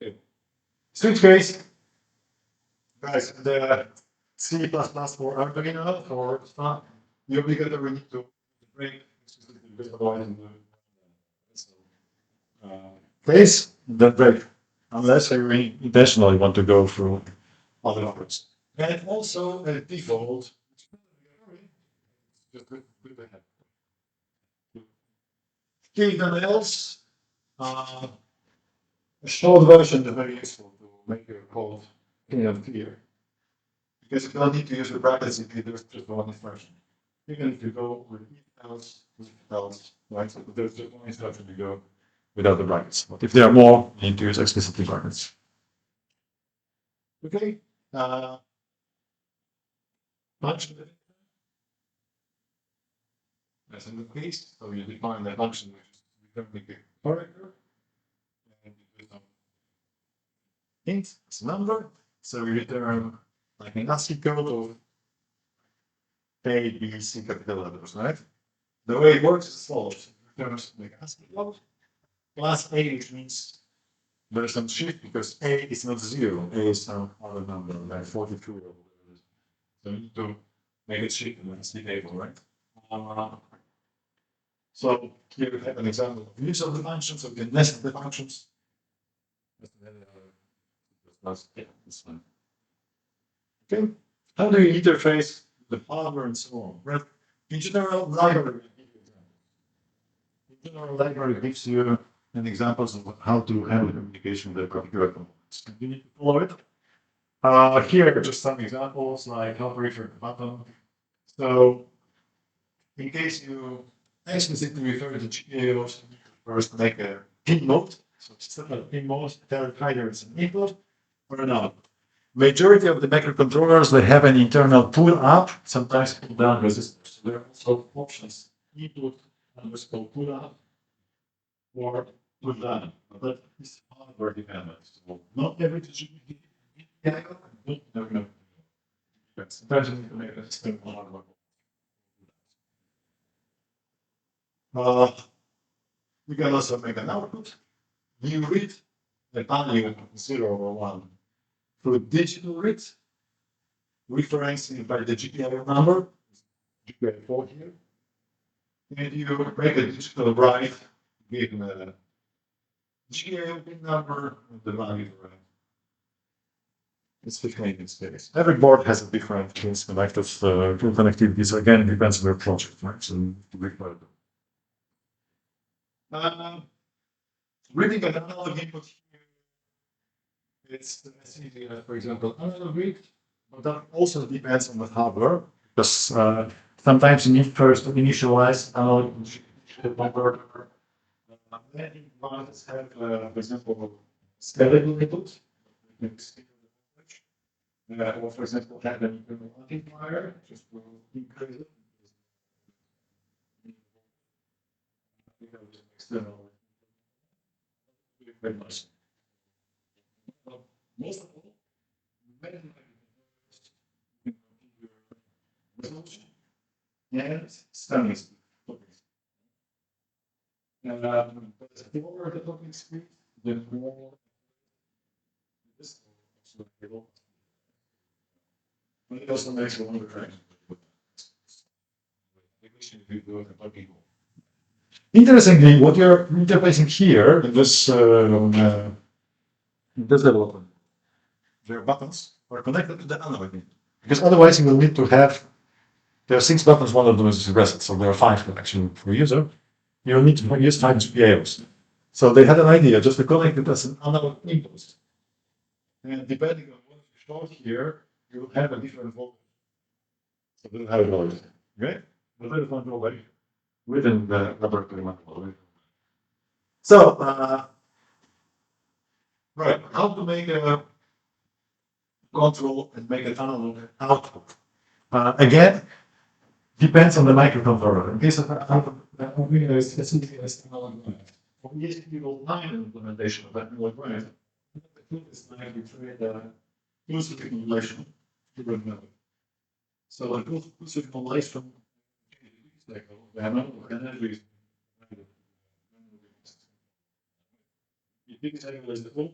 Okay. Switch case. Guys, the C++ for Arduino or stuff, you obligatory need to break because otherwise case, then break. Unless you intentionally want to go through other options. And also a default. Just good ahead. Anything else? A short version is very useful to make your code clear. Because you don't need to use the brackets if you there's just one instruction. Even if you go with else, right? So there's just one instruction to go without the brackets. But if there are more, you need to use explicitly brackets. Okay. Function. As in the case, so you define the function which is returning a character, and you do some int as a number. So we return like an ASCII code of A, B, C capital letters, right? The way it works is as follows: it returns like ASCII code plus A, which means there's some shift because A is not 0, A is some other number, like 42 or whatever it is. So you need to make it shift in the ASCII table, right? So here we have an example of use of the functions, so we can nest the functions. This one. Okay, how do you interface the hardware and so on? Well, in general, library gives you an examples of how to handle communication with the computer components. You need to follow it. Here are just some examples like how to refer to button. So in case you explicitly refer to GPIOs, you first make a pin mode. So instead of pin mode, tell it either it's an input or an output. Majority of the microcontrollers, they have an internal pull up, sometimes pull down resistors. So there are also options, input underscore pull up or pull down. But it's hardware dependent. So not every GPIO, no. Sometimes you need to make a system hardware. You can also make an output. You read the value 0 or 1 through digital read, referencing by the GPIO number, GPIO4 here, and you make a digital write given a GPIO pin number and the value right. It's 15 in space. Every board has a different pins connected connectivity, so again, it depends on your project, right? So you have to require them. Reading an analog input here, it's as easy as, for example, analog read, but that also depends on the hardware, because sometimes you need first to initialize analog converter. Many devices have, for example, scalable inputs. Or for example, have an internal amplifier just to increase it. External. Very much. Most of all, many resolution and stunning speed. But the lower the talking speed, the more this also able. But it also makes a longer track. Interestingly, what you're interfacing here in this development, their buttons are connected to the analog input. Because otherwise you will need to have, there are 6 buttons, one of them is reset, so there are 5 actually for user. You will need to use 5 GPIOs. So they had an idea just to connect it as an analog input. And depending on what you show here, you will have a different voltage. So this is how it goes. Okay? But there is one drawback within the laboratory model. So, right, how to make a control and make an analog output. Again, depends on the microcontroller. In case of Arduino, it's specifically as analog drive. For ESP09 implementation of that analog drive, the tool is like you create a closed accumulation to run memory. So a closed accumulation, the amount of energy you digitalize the whole,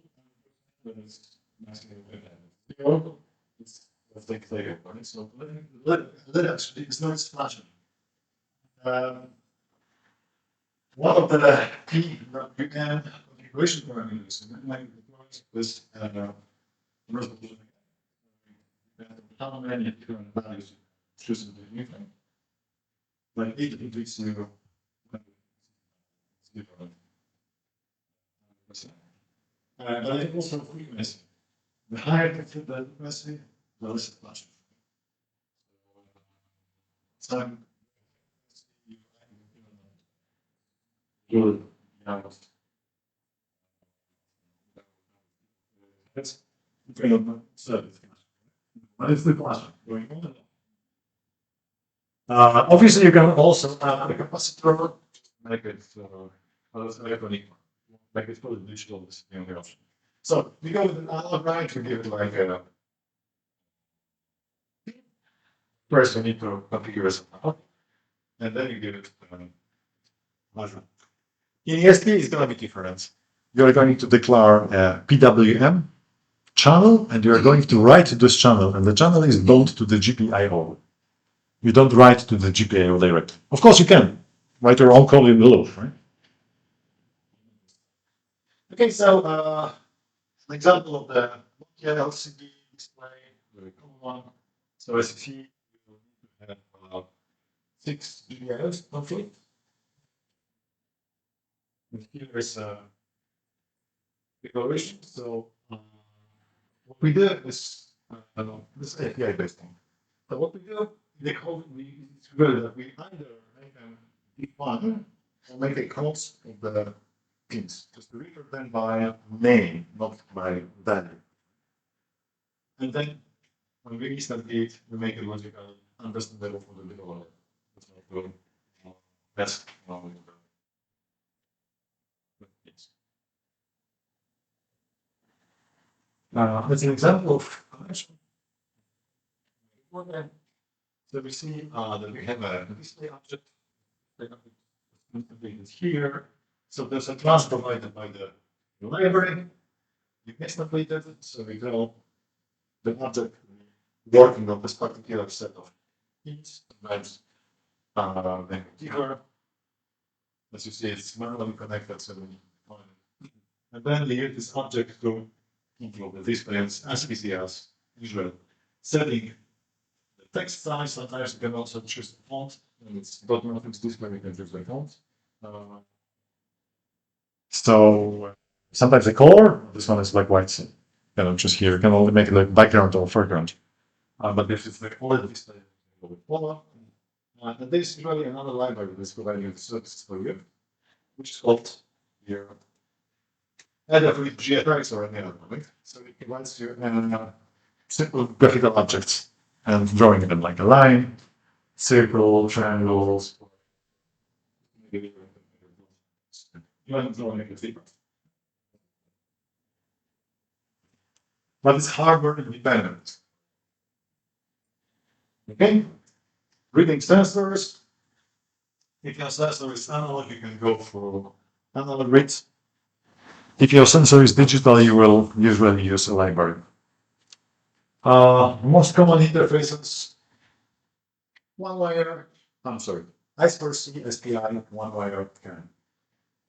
but it's maximum event. Let's take the right? So let actually it's not flashing. One of the key configuration parameters is resolution. How many different values choosing the new thing? Like 8 completes 0. But I think also frequency. The higher the frequency, the less it flashes. Time. Good. That's service. What is the flashing going on? Obviously, you can also add a capacitor, make it electronic, make it fully digital. This is the only option. So we go with an analog drive to give it like a. First, we need to configure it, and then you give it measurement. In ESP, it's going to be different. You're going to declare a PWM channel, and you're going to write to this channel, and the channel is bound to the GPIO. You don't write to the GPIO directly. Of course, you can write your own code in the loop, right? Okay, so an example of the LCD display, very common one. So as you see, you need to have 6 GPIOs hopefully. And here is a declaration. So what we do is this API based thing. So what we do, the code it's good that we either make a define or make a counts of the pins, just to refer them by name, not by value. And then when we restart it, we make it logical, understandable for the developer. That's not the best knowledge. That's an example of connection. So we see that we have a display object completed here. So there's a class provided by the library. You instantly did it, so we tell the object working on this particular set of keys, sometimes the keyword. As you see, it's manually connected, so we find it. And then we use this object to control the display as easy as usual. Setting the text size, sometimes you can also choose the font. And it's .graphics display, you can choose the font. So sometimes the color, this one is like white. So, just here, you can only make it like background or foreground. But if it's the OLED display, you will follow. And this is really another library that's providing the services for you, which is called here with GFX or any other one. So it provides you simple graphical objects and drawing them like a line, circle, triangles. You want to draw a zebra. But it's hardware independent. Okay? Reading sensors. If your sensor is analog, you can go for analog reads. If your sensor is digital, you will usually use a library. Most common interfaces, one wire, I'm sorry, I2C, SPI, one wire CAN.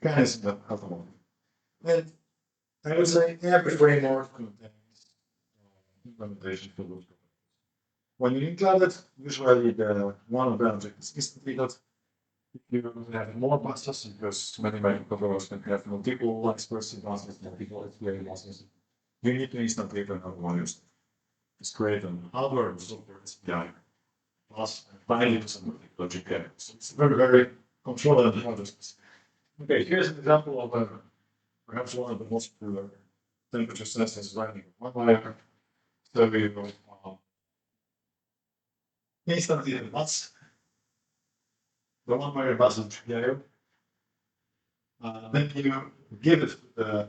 CAN is the automotive. And I would say every framework contains implementation for those. When you include it, usually the one of the objects is instantly done. If you have more buses, because many microcontrollers can have multiple I2C buses, multiple SPI buses, you need to instantly run another one. It's create an hardware and software SPI plus finally some logic there. So it's very, very controlled and hardware specific. Okay, here's an example of perhaps one of the most popular temperature sensors running one wire. So we go instantly the bus. The one wire bus is GPIO. Then you give it the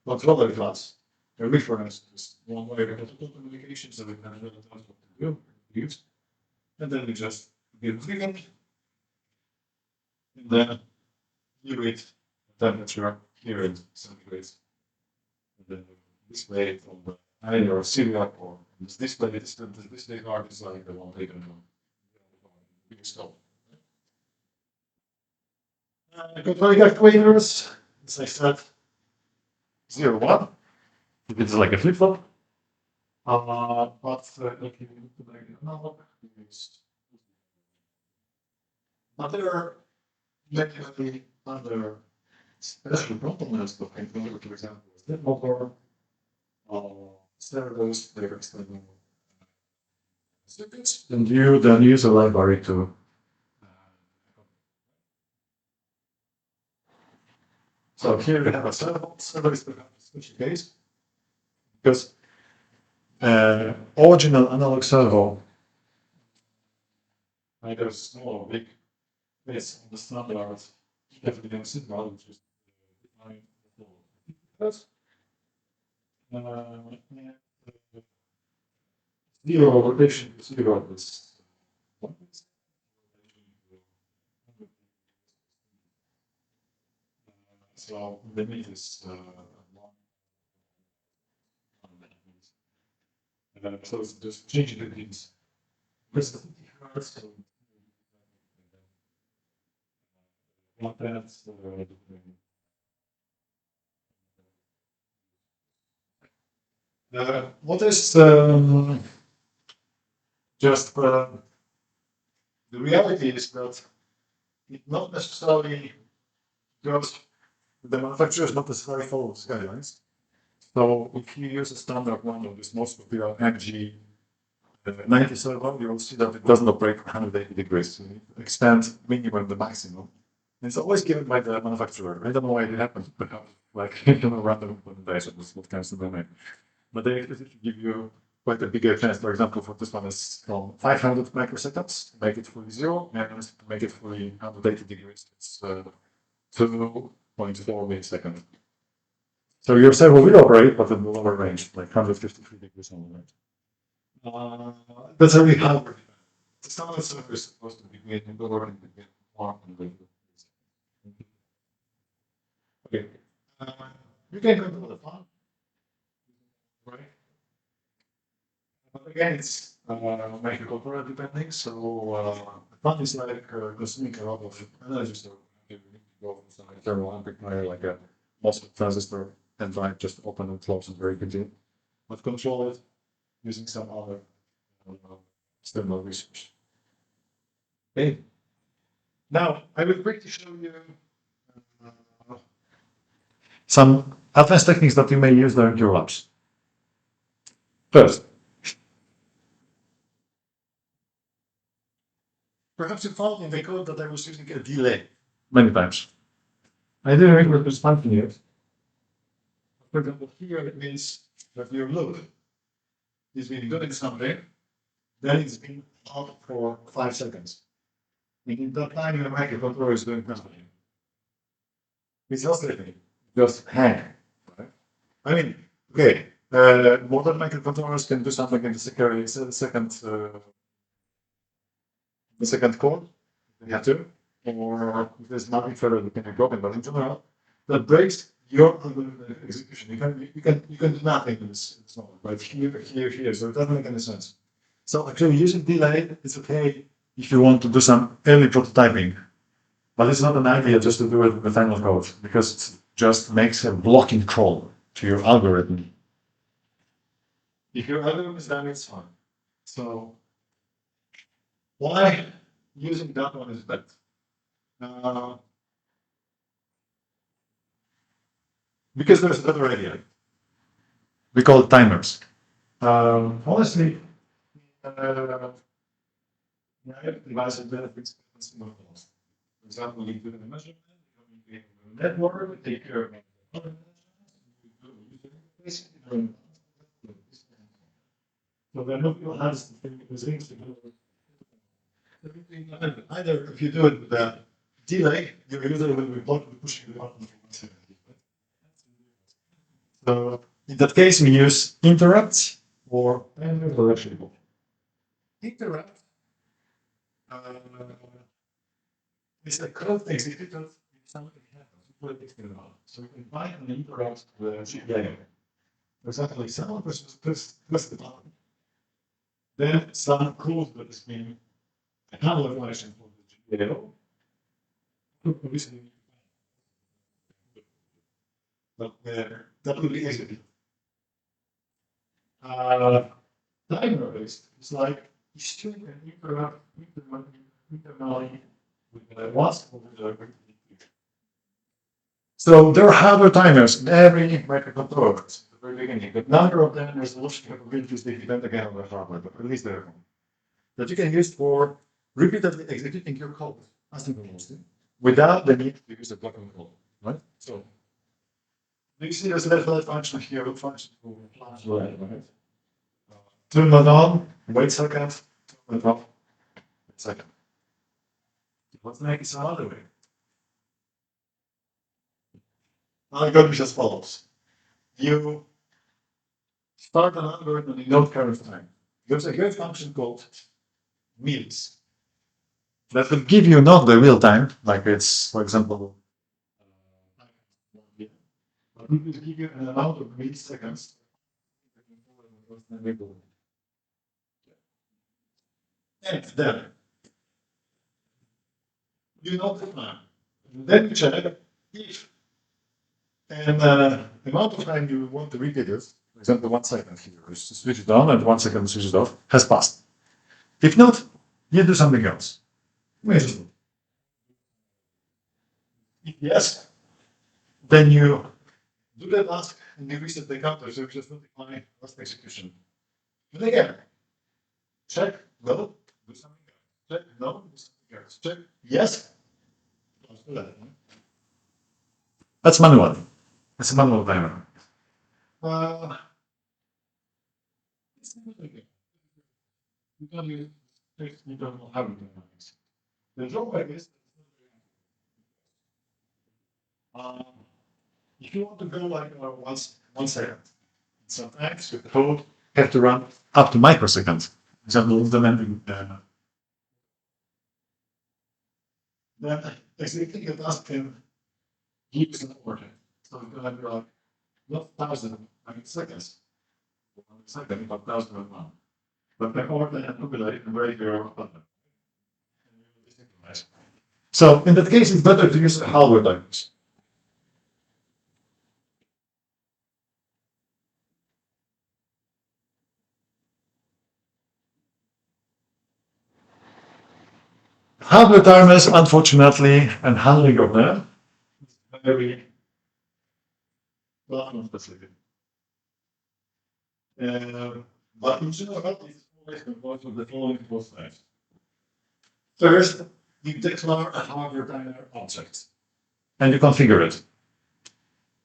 controller class a reference to this one wire protocol communication so we can know what to do, use. And then we just give it again. And then you read the temperature here in centigrades. And then display it on the either serial or this display. This display card is like the one taken from the stop. Controlling actuators, as I said, 0, 1. If it's like a flip flop. But if you like analog, there are many other special components of controller, for example, step motor, servos, their external circuits, and you then use a library to. So here we have a servo. Servo is perhaps a special case because original analog servo, either small or big, based on the standard FDM signal, which is defined first. Zero rotation to zero is 1. So the limit is 1. So it's just changing the things. First, so not that. What is just the reality is that it not necessarily goes, the manufacturers not necessarily follow guidelines. So if you use a standard one of this most popular MG 97, you will see that it doesn't operate 180 degrees. So it extends minimum the maximum. And it's always given by the manufacturer. I don't know why it happens, perhaps like random implementation, that's what comes to the mind. But they explicitly give you quite a bigger chance. For example, for this one is from 500 microseconds, make it fully 0, and to make it fully 180 degrees, it's 2.4 milliseconds. So your servo will operate, but in the lower range, like 153 degrees on the range. That's a really hard. The standard servo is supposed to be made in lower and warm and Okay. You can control the fun, right? But again, it's microcontroller depending. So the fun is like consuming a lot of energy. So you need to go with some thermal amplifier like a MOSFET transistor and try just open and close it very quickly. But control it using some other external resource. Okay. Now I will quickly show you some advanced techniques that you may use during your labs. First, perhaps you found in the code that I was using a delay many times. I didn't remember this function yet. For example, here it means that your loop is being doing something, then it's been out for 5 seconds. And in that time, your microcontroller is doing nothing. It's just sleeping, just hang. Right? I mean, okay, modern microcontrollers can do something in the second core, you have to, or if there's nothing further that can be broken, but in general, that breaks your execution. You can do nothing in this moment, right? Here, so it doesn't make any sense. So actually using delay is okay if you want to do some early prototyping, but it's not an idea just to do it with the final code, because it just makes a blocking call to your algorithm. If your algorithm is done, it's fine. So why using that one is better? Because there's a better idea. We call it timers. Honestly, devices benefits consumer cost. For example, you do the measurement, you the network, you take care of the so then who has the things to do? Either if you do it with a delay, your user will be pushing the button. So in that case, we use interrupts or actually interrupt is a code executed if something happens. So you can find an interrupt the GPIO. For example, if someone pushes the button, then some code that is being a handle information for the GPIO. But that will be executed. Timer based is like you still can interrupt internally with once with the so there are hardware timers in every microcontroller at the very beginning. The number of them and resolution capabilities they depend again on the hardware, but at least there are that you can use for repeatedly executing your code asynchronously without the need to use a blocking code, right? So you see there's a left function here, a function for flash right? Turn it on, wait a second, turn it off, wait a second. Let's make it some other way. Algorithm is as follows. You start an algorithm in no current time. There's a great function called wheels that will give you not the real time, like it's, for example, but it will give you an amount of milliseconds. And then you know the time. And then you check if and amount of time you want to repeat it, for example, 1 second here, is to switch it on and 1 second to switch it off, has passed. If not, you do something else. If yes, then you do the task and you reset the counter, so you just notify last execution. And again, check, no, do something else. Check, no, do something else. Check, yes. That's manual. It's a manual timer. You don't have it. The drawback is if you want to go like 1 second, sometimes your code have to run up to microseconds. For example, implementing then executing a task can give some order. So it's going to be like not 1,000 seconds, 1 second, but 1,000 of one. But the order and accumulate and break your button. So in that case, it's better to use hardware timers. Hardware timers, unfortunately, and handling of them is very platform specific. But in general, it's always composed of the following four steps. First, you declare a hardware timer object and you configure it.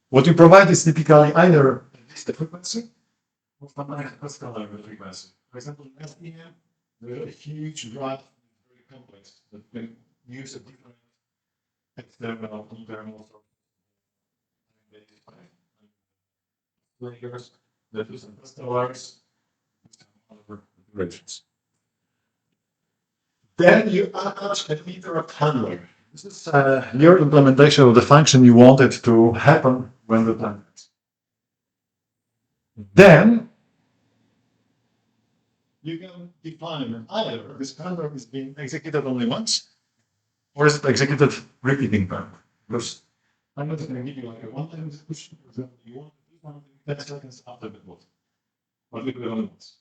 What you provide is typically either the frequency or sometimes a scalar frequency. For example, in SDM, there is a huge graph, very complex, that can use a different external, internal source layers that use scalars and other configurations. Then you attach an interrupt handler. This is your implementation of the function you wanted to happen when the time ends. Then you can define either this handler is being executed only once, or is it executed repeating time? Because I'm not going to give you like a one-time execution. For example, you want to do something 10 seconds after the vote, but you do it only once.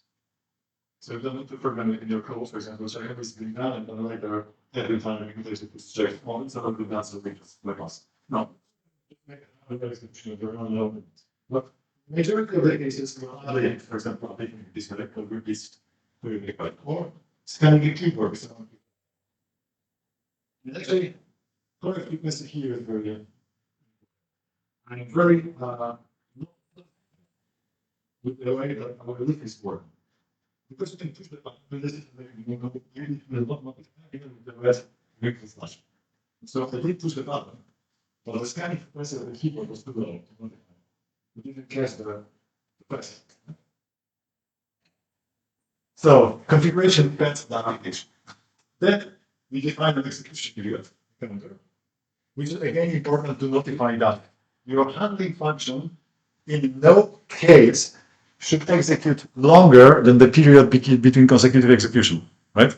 So you don't need to program it in your code, for example, so everything's being done, and then later, every time you can basically check, oh, it's not good, that's the just like us. No. But majority of the cases, for example, taking this collector repeats to your record, or scanning a keyboard. And actually, correct frequency here is very, I'm very, with the way that our leaf is working. Because you can push the button, but this is you will not know even with the rest very flash. So I did push the button, but the scanning frequency of the keyboard was too low. We didn't catch the press. So configuration depends on the application. Then we define an execution period calendar, which is again important to notify that your handling function in no case should execute longer than the period between consecutive execution, right?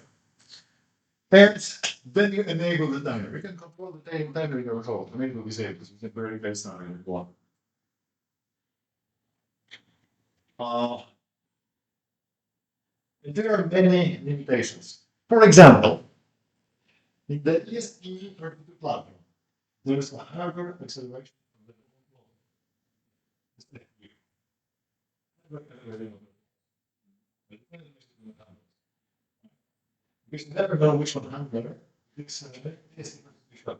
And then you enable the timer. You can control the timer in your code. Enable we say because we can very based on it. There are many limitations. For example, in the ESP32 platform, there is a hardware acceleration of the because you never know which one handler is ESP32.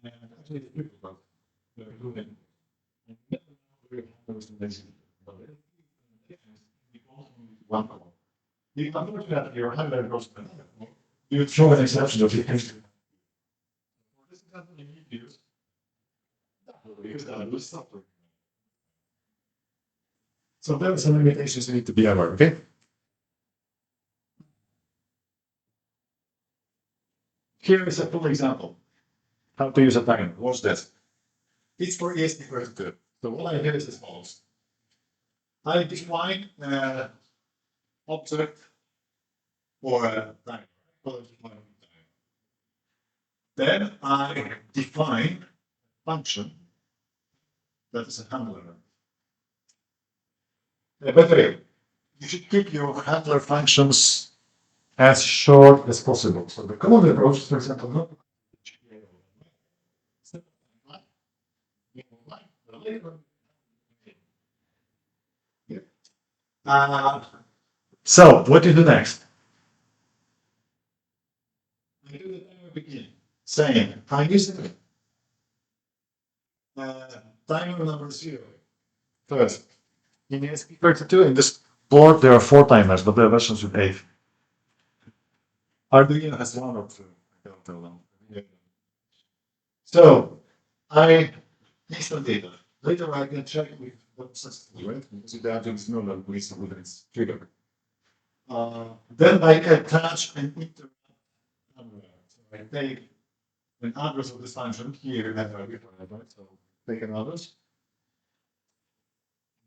And actually, the people they're doing one call. If unfortunately your handler goes to another call, you throw an exception of the execution. This is happening in use because there are software. So there are some limitations you need to be aware, okay? Here is a full example. How to use a timer. Watch this. It's for ESP32. So what I do is as follows. I define an object for a timer. Then I define a function that is a handler. By the way, you should keep your handler functions as short as possible. So the common approach is, for example, not so what do you do next? I do the timer beginning, saying I'm using timer number 0. First, in ESP32, in this board, there are 4 timers, but there are versions with 8. Arduino has 1 or 2. I don't tell them. So I instant data. Later I can check with what successfully, right? Because the object is no longer listed with its trigger. Then I attach an interrupt handler. So I take an address of this function. Here you have a different address, so take an address,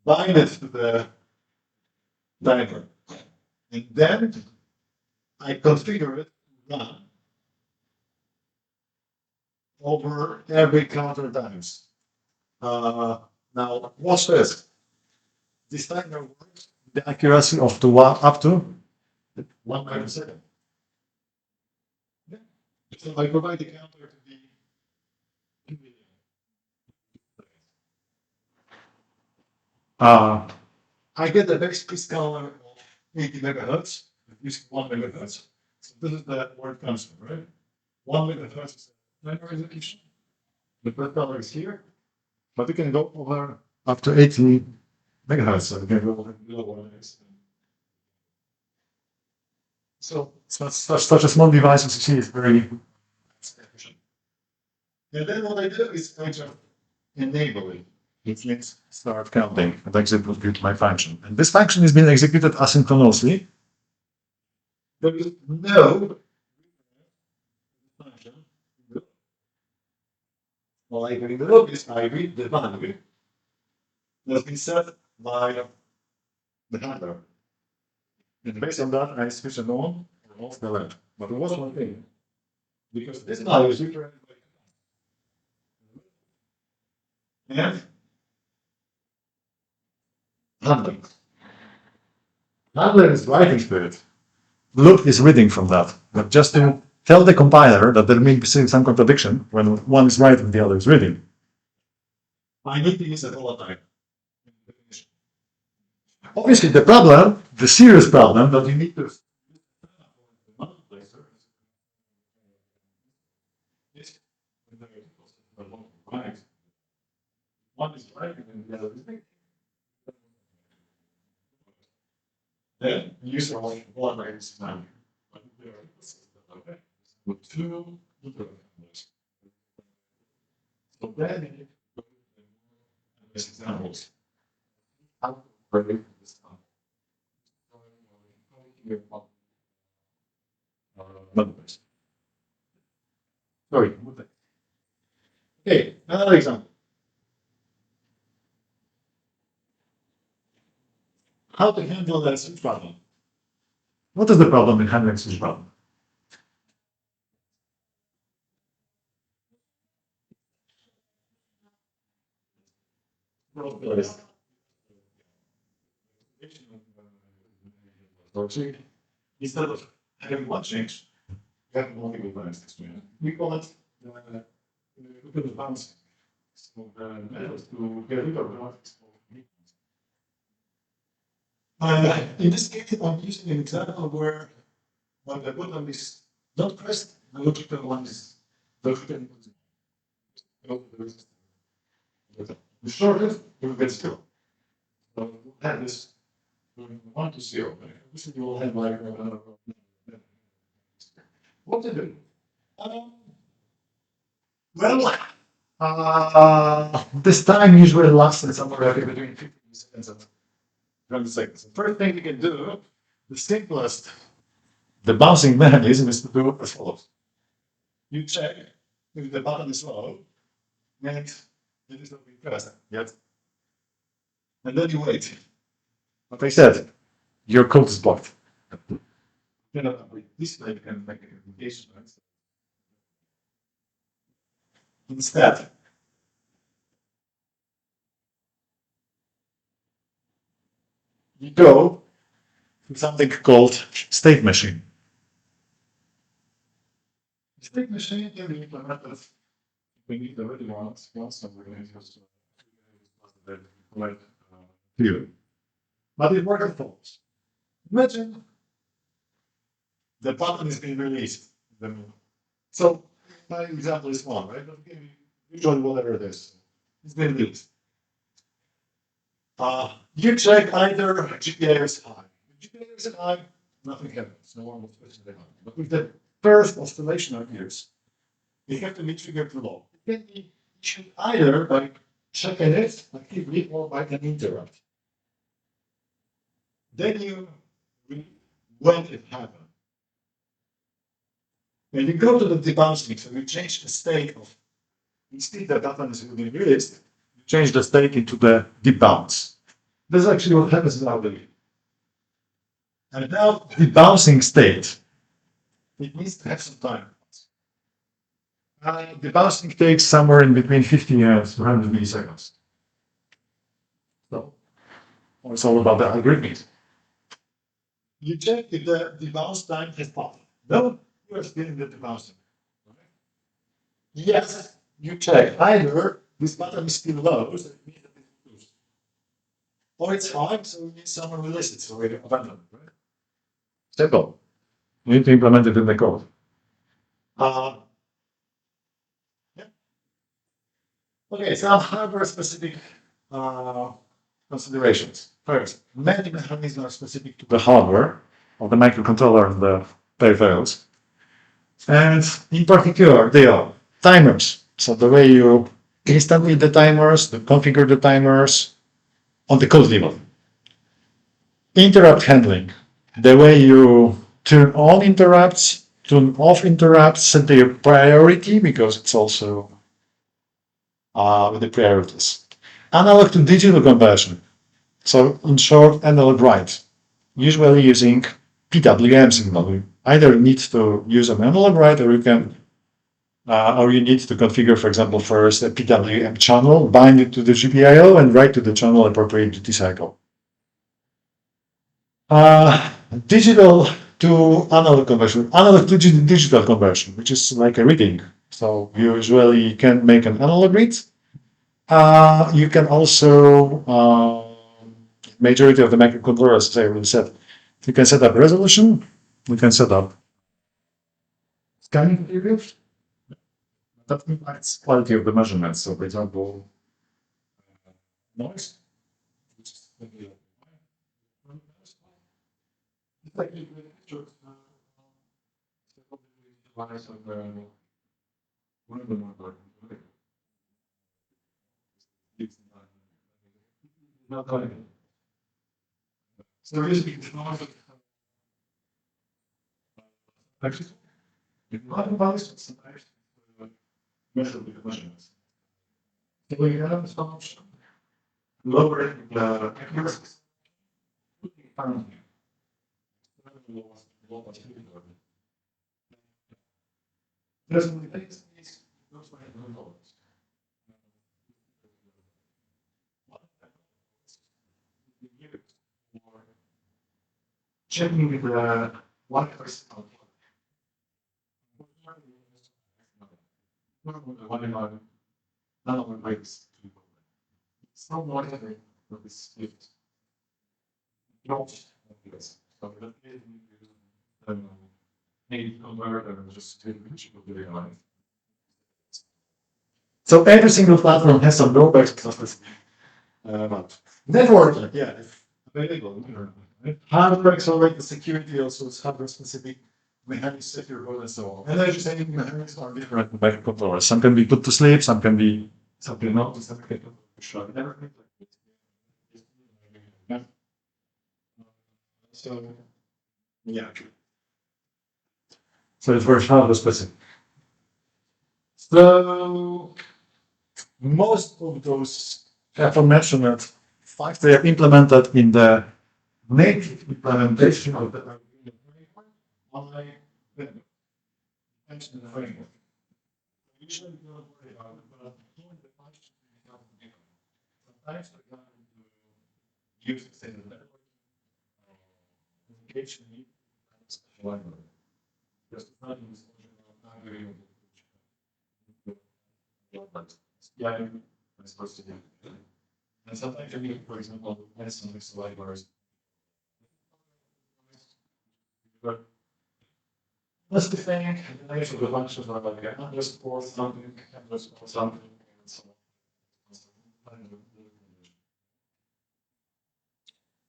bind it to the diagram, and then I configure it to run over every counter times. Now, watch this. This timer works with the accuracy of up to 1 microsecond. So I provide the counter to the I get the base piece color of 80 megahertz, using 1 megahertz. So this is where it comes from, right? 1 megahertz is memory execution. The first color is here, but you can go over up to 80 megahertz. So you can go over lower. So such a small device as you see is very efficient. And then what I do is I just enable it. It means start counting and execute my function. And this function is being executed asynchronously. There is no function. Well, I read the log is I read the value that's been set by the handler. And based on that, I switch it on or off the lamp. But there was one thing, because this value is returned by and handler. Handler is writing to it. Loop is reading from that. But just to tell the compiler that there may be some contradiction when one is writing, the other is reading, I need to use it all the time. Obviously, the serious problem that you need to one is writing and the other is reading. Then use all one race now. With two numbers. So then these examples. How to break this down. Numbers. Sorry. Okay, another example. How to handle that switch problem. What is the problem in handling switch problem? Instead of having one change, you have multiple times. We call it the bouncing. So the method to get rid of in this case, I'm using an example where when the button is not pressed, the logical one is logical. The shortest will get 0. So you have this 1 to 0. This you will have like what to do? Well, this time usually lasts somewhere between 15 seconds and 20 seconds. The first thing you can do, the simplest, the bouncing mechanism is to do as follows. You check if the button is low, and it is not being pressed yet. And then you wait. Like I said, your code is blocked. You know, with this way you can make a communication. Right? Instead, you go to something called state machine. The state machine can be implemented. We need the ready ones, and we're going to use the right theory. But it works as follows. Imagine the button is being released. So my example is one, right? But usually whatever it is, it's been released. You check either GPA is high. If GPA is high, nothing happens. No one will switch it on. But if the first oscillation appears, you have to be triggered to low. It can be issued either by checking it actively or by an interrupt. Then you read when it happened. When you go to the debouncing, so you change the state of, instead the button is being released, you change the state into the debounce. This is actually what happens in our day. And now the bouncing state, it needs to have some time. The bouncing takes somewhere in between 50 and 100 milliseconds. So it's all about the algorithms. You check if the bounce time has passed. No, you are still in the bouncing. Yes, you check either this button is still low, so it means that it's loose, or it's high, so we need someone release it, so we abandon it. Right? Simple. You need to implement it in the code. Yeah. Okay, some hardware specific considerations. First, many mechanisms are specific to the hardware of the microcontroller and the peripherals. And in particular, they are timers. So the way you instantly the timers, the configure the timers on the code level. Interrupt handling. The way you turn on interrupts, turn off interrupts, set their priority because it's also with the priorities. Analog to digital conversion. So in short, analog write. Usually using PWM signal. Either you need to use an analog write or you can or you need to configure, for example, first a PWM channel, bind it to the GPIO, and write to the channel appropriate duty cycle. Digital to analog conversion, analog to digital conversion, which is like a reading. So you usually can make an analog read. You can also, majority of the microcontrollers, as I already said, you can set up resolution, you can set up scanning period. That impacts quality of the measurements. So, for example, noise, which is like not going. So basically, it's not actually it's not about sometimes measure with the measurements. So we have some option lower the accuracy. There's only things those checking with the 1%. One in none of the ways to some monitoring of this gift. Not this. So that maybe convert and just take which will be alive. So every single platform has some drawbacks. Networking, yeah, if available. Hardware accelerate the security, also it's hardware specific. Mechanics secure code and so on. And as you say, mechanics are different microcontrollers. Some can be put to sleep, some can be something not, some can be shut. Everything. So yeah. So it's very hardware specific. So most of those aforementioned facts they are implemented in the native implementation of the framework. Usually we don't worry about it, but doing the function sometimes we're going to use the same network application library. Just not in this yeah, I'm supposed to do. And sometimes you need, for example, some mixed libraries. But that's the thing, the nature of the functions are like underscore something, underscore something, and so on.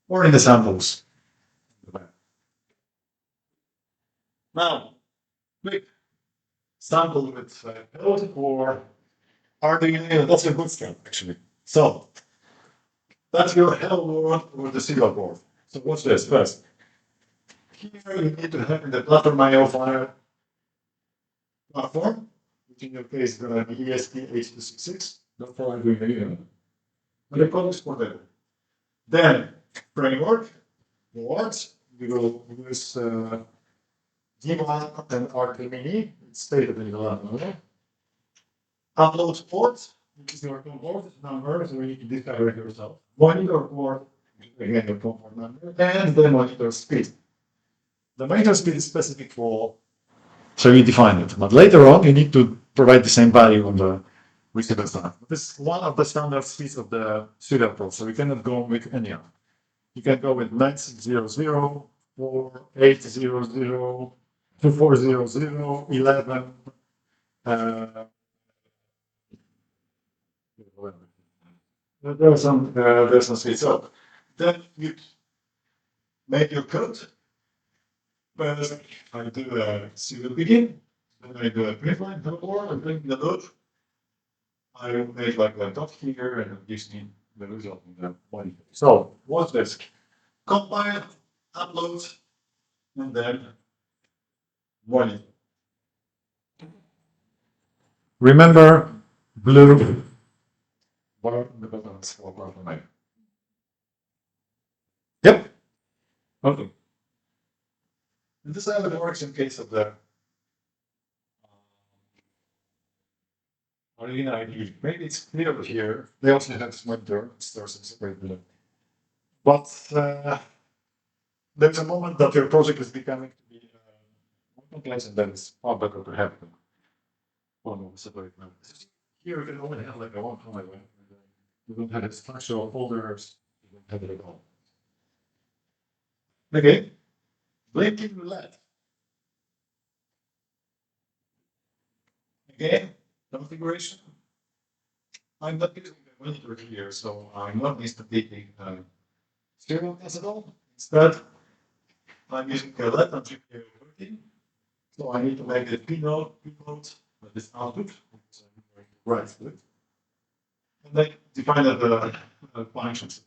Or in the samples. Now, quick sample with code or Arduino, that's a good start actually. So, that's your hello world or the serial board. So what's this first? Here you need to have in the platform IO file platform, which in your case is going to be ESP8266. Therefore, I'm doing the unit. And the code is portable. Then, framework, words, we will use Daemon and RTMini. It's stated in the last number. Upload port, which is your port number, so you need to discover it yourself. Monitor port, again, your port number, and the monitor speed. The monitor speed is specific for, so you define it. But later on, you need to provide the same value on the receiver side. This is one of the standard speeds of the serial port, so you cannot go with any other. You can go with 900, 4800, 2400, 11. There's some speed. So then you make your code. First, I do a serial begin, then I do a print line, or I bring the loop. I make like a dot here, and it gives me the result in the body. So what's this? Compile, upload, and then body. Remember, blue bar the buttons for bar. Yep. Okay. And this is how it works in case of the Arena ID. Maybe it's clear here. They also have this monitor, stores and separate. But there's a moment that your project is becoming to be more complex, and then it's far better to have one separate members. Here you can only have like a one highway. You don't have structural folders. You don't have it at all. Okay. Blinking roulette. Again, configuration. I'm not using the monitor here, so I'm not instantly serial as at all. Instead, I'm using a let on GPU working. So I need to make the payload this output. Right to it. And then define the functions.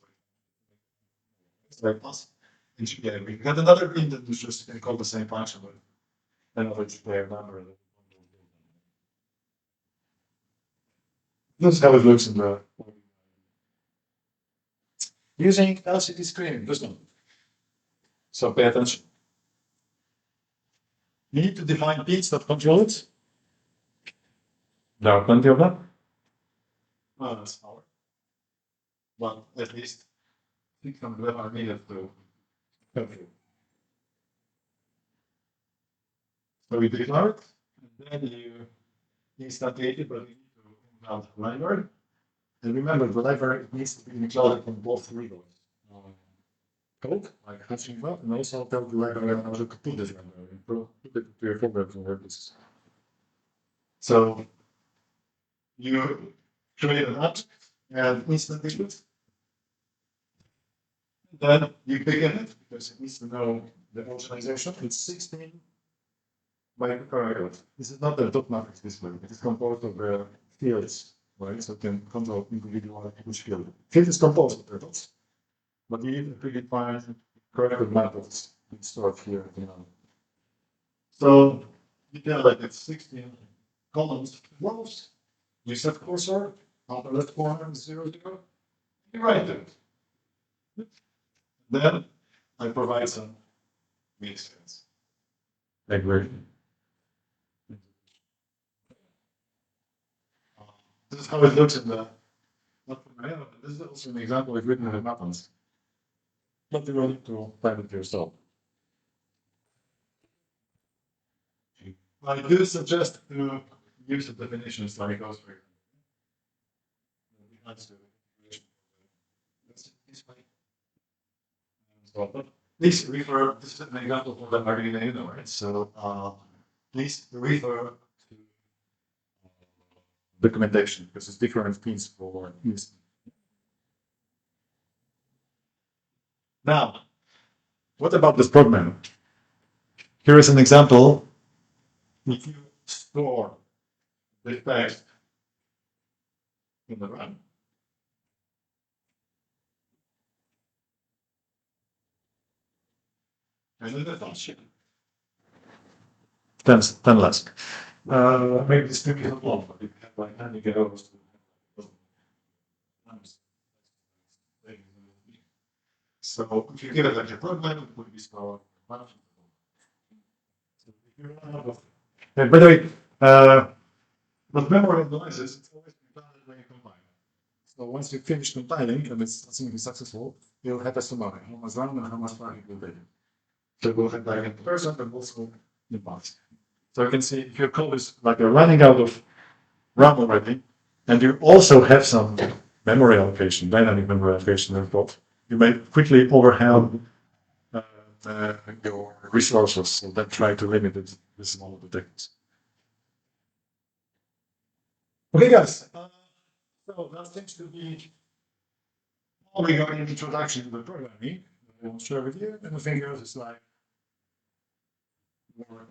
Like plus and GPU. We got another pin that is just call the same function with another GPU number. This is how it looks in the using LCD screen, this one. So pay attention. You need to define pins that control it. There are plenty of them. Well, that's power. But at least 600 of them are needed to help you. So we declare it, and then you instantiate it, but you need to mount the library. And remember, the library needs to be included from both readers. Code, like hashing up, and also tell the library how to put this library, put it to your programs and workers. So you create an object and instantiate it. Then you begin it because it needs to know the organization. It's 16 by this is not the dot matrix display. It is composed of fields, right? So you can control individual each field. Field is composed of dots, but you need to predefine corrected methods stored here. So you tell that it's 16 columns, rows. You set cursor, upper left corner, 0, 0. You write it. Then I provide some mixes. Like this is how it looks in the not from my own, but this is also an example of written in the buttons. But you will need to find it yourself. I do suggest to use the definitions like those. Please refer, this is an example for the Arduino, right? So please refer to documentation because it's different pins for use. Now, what about this program? Here is an example. If you store the text in the RAM, and then the function. 10 less. maybe this could be helpful, but if you have like 90 hours to so if you give it like a program, it would be called management. So if you run out of, and by the way, with memory analysis, it's always compiling when you compile. So once you finish compiling and it's assuming successful, you'll have a summary, how much RAM and how much RAM it will be. So we'll have like in person and also in parts. So you can see if your code is like you're running out of RAM already, and you also have some memory allocation, dynamic memory allocation involved, you may quickly overwhelm your resources, so then try to limit it with smaller detectors. Okay, guys. So that seems to be all regarding the introduction to the programming. I will share with you, and the thing else is like more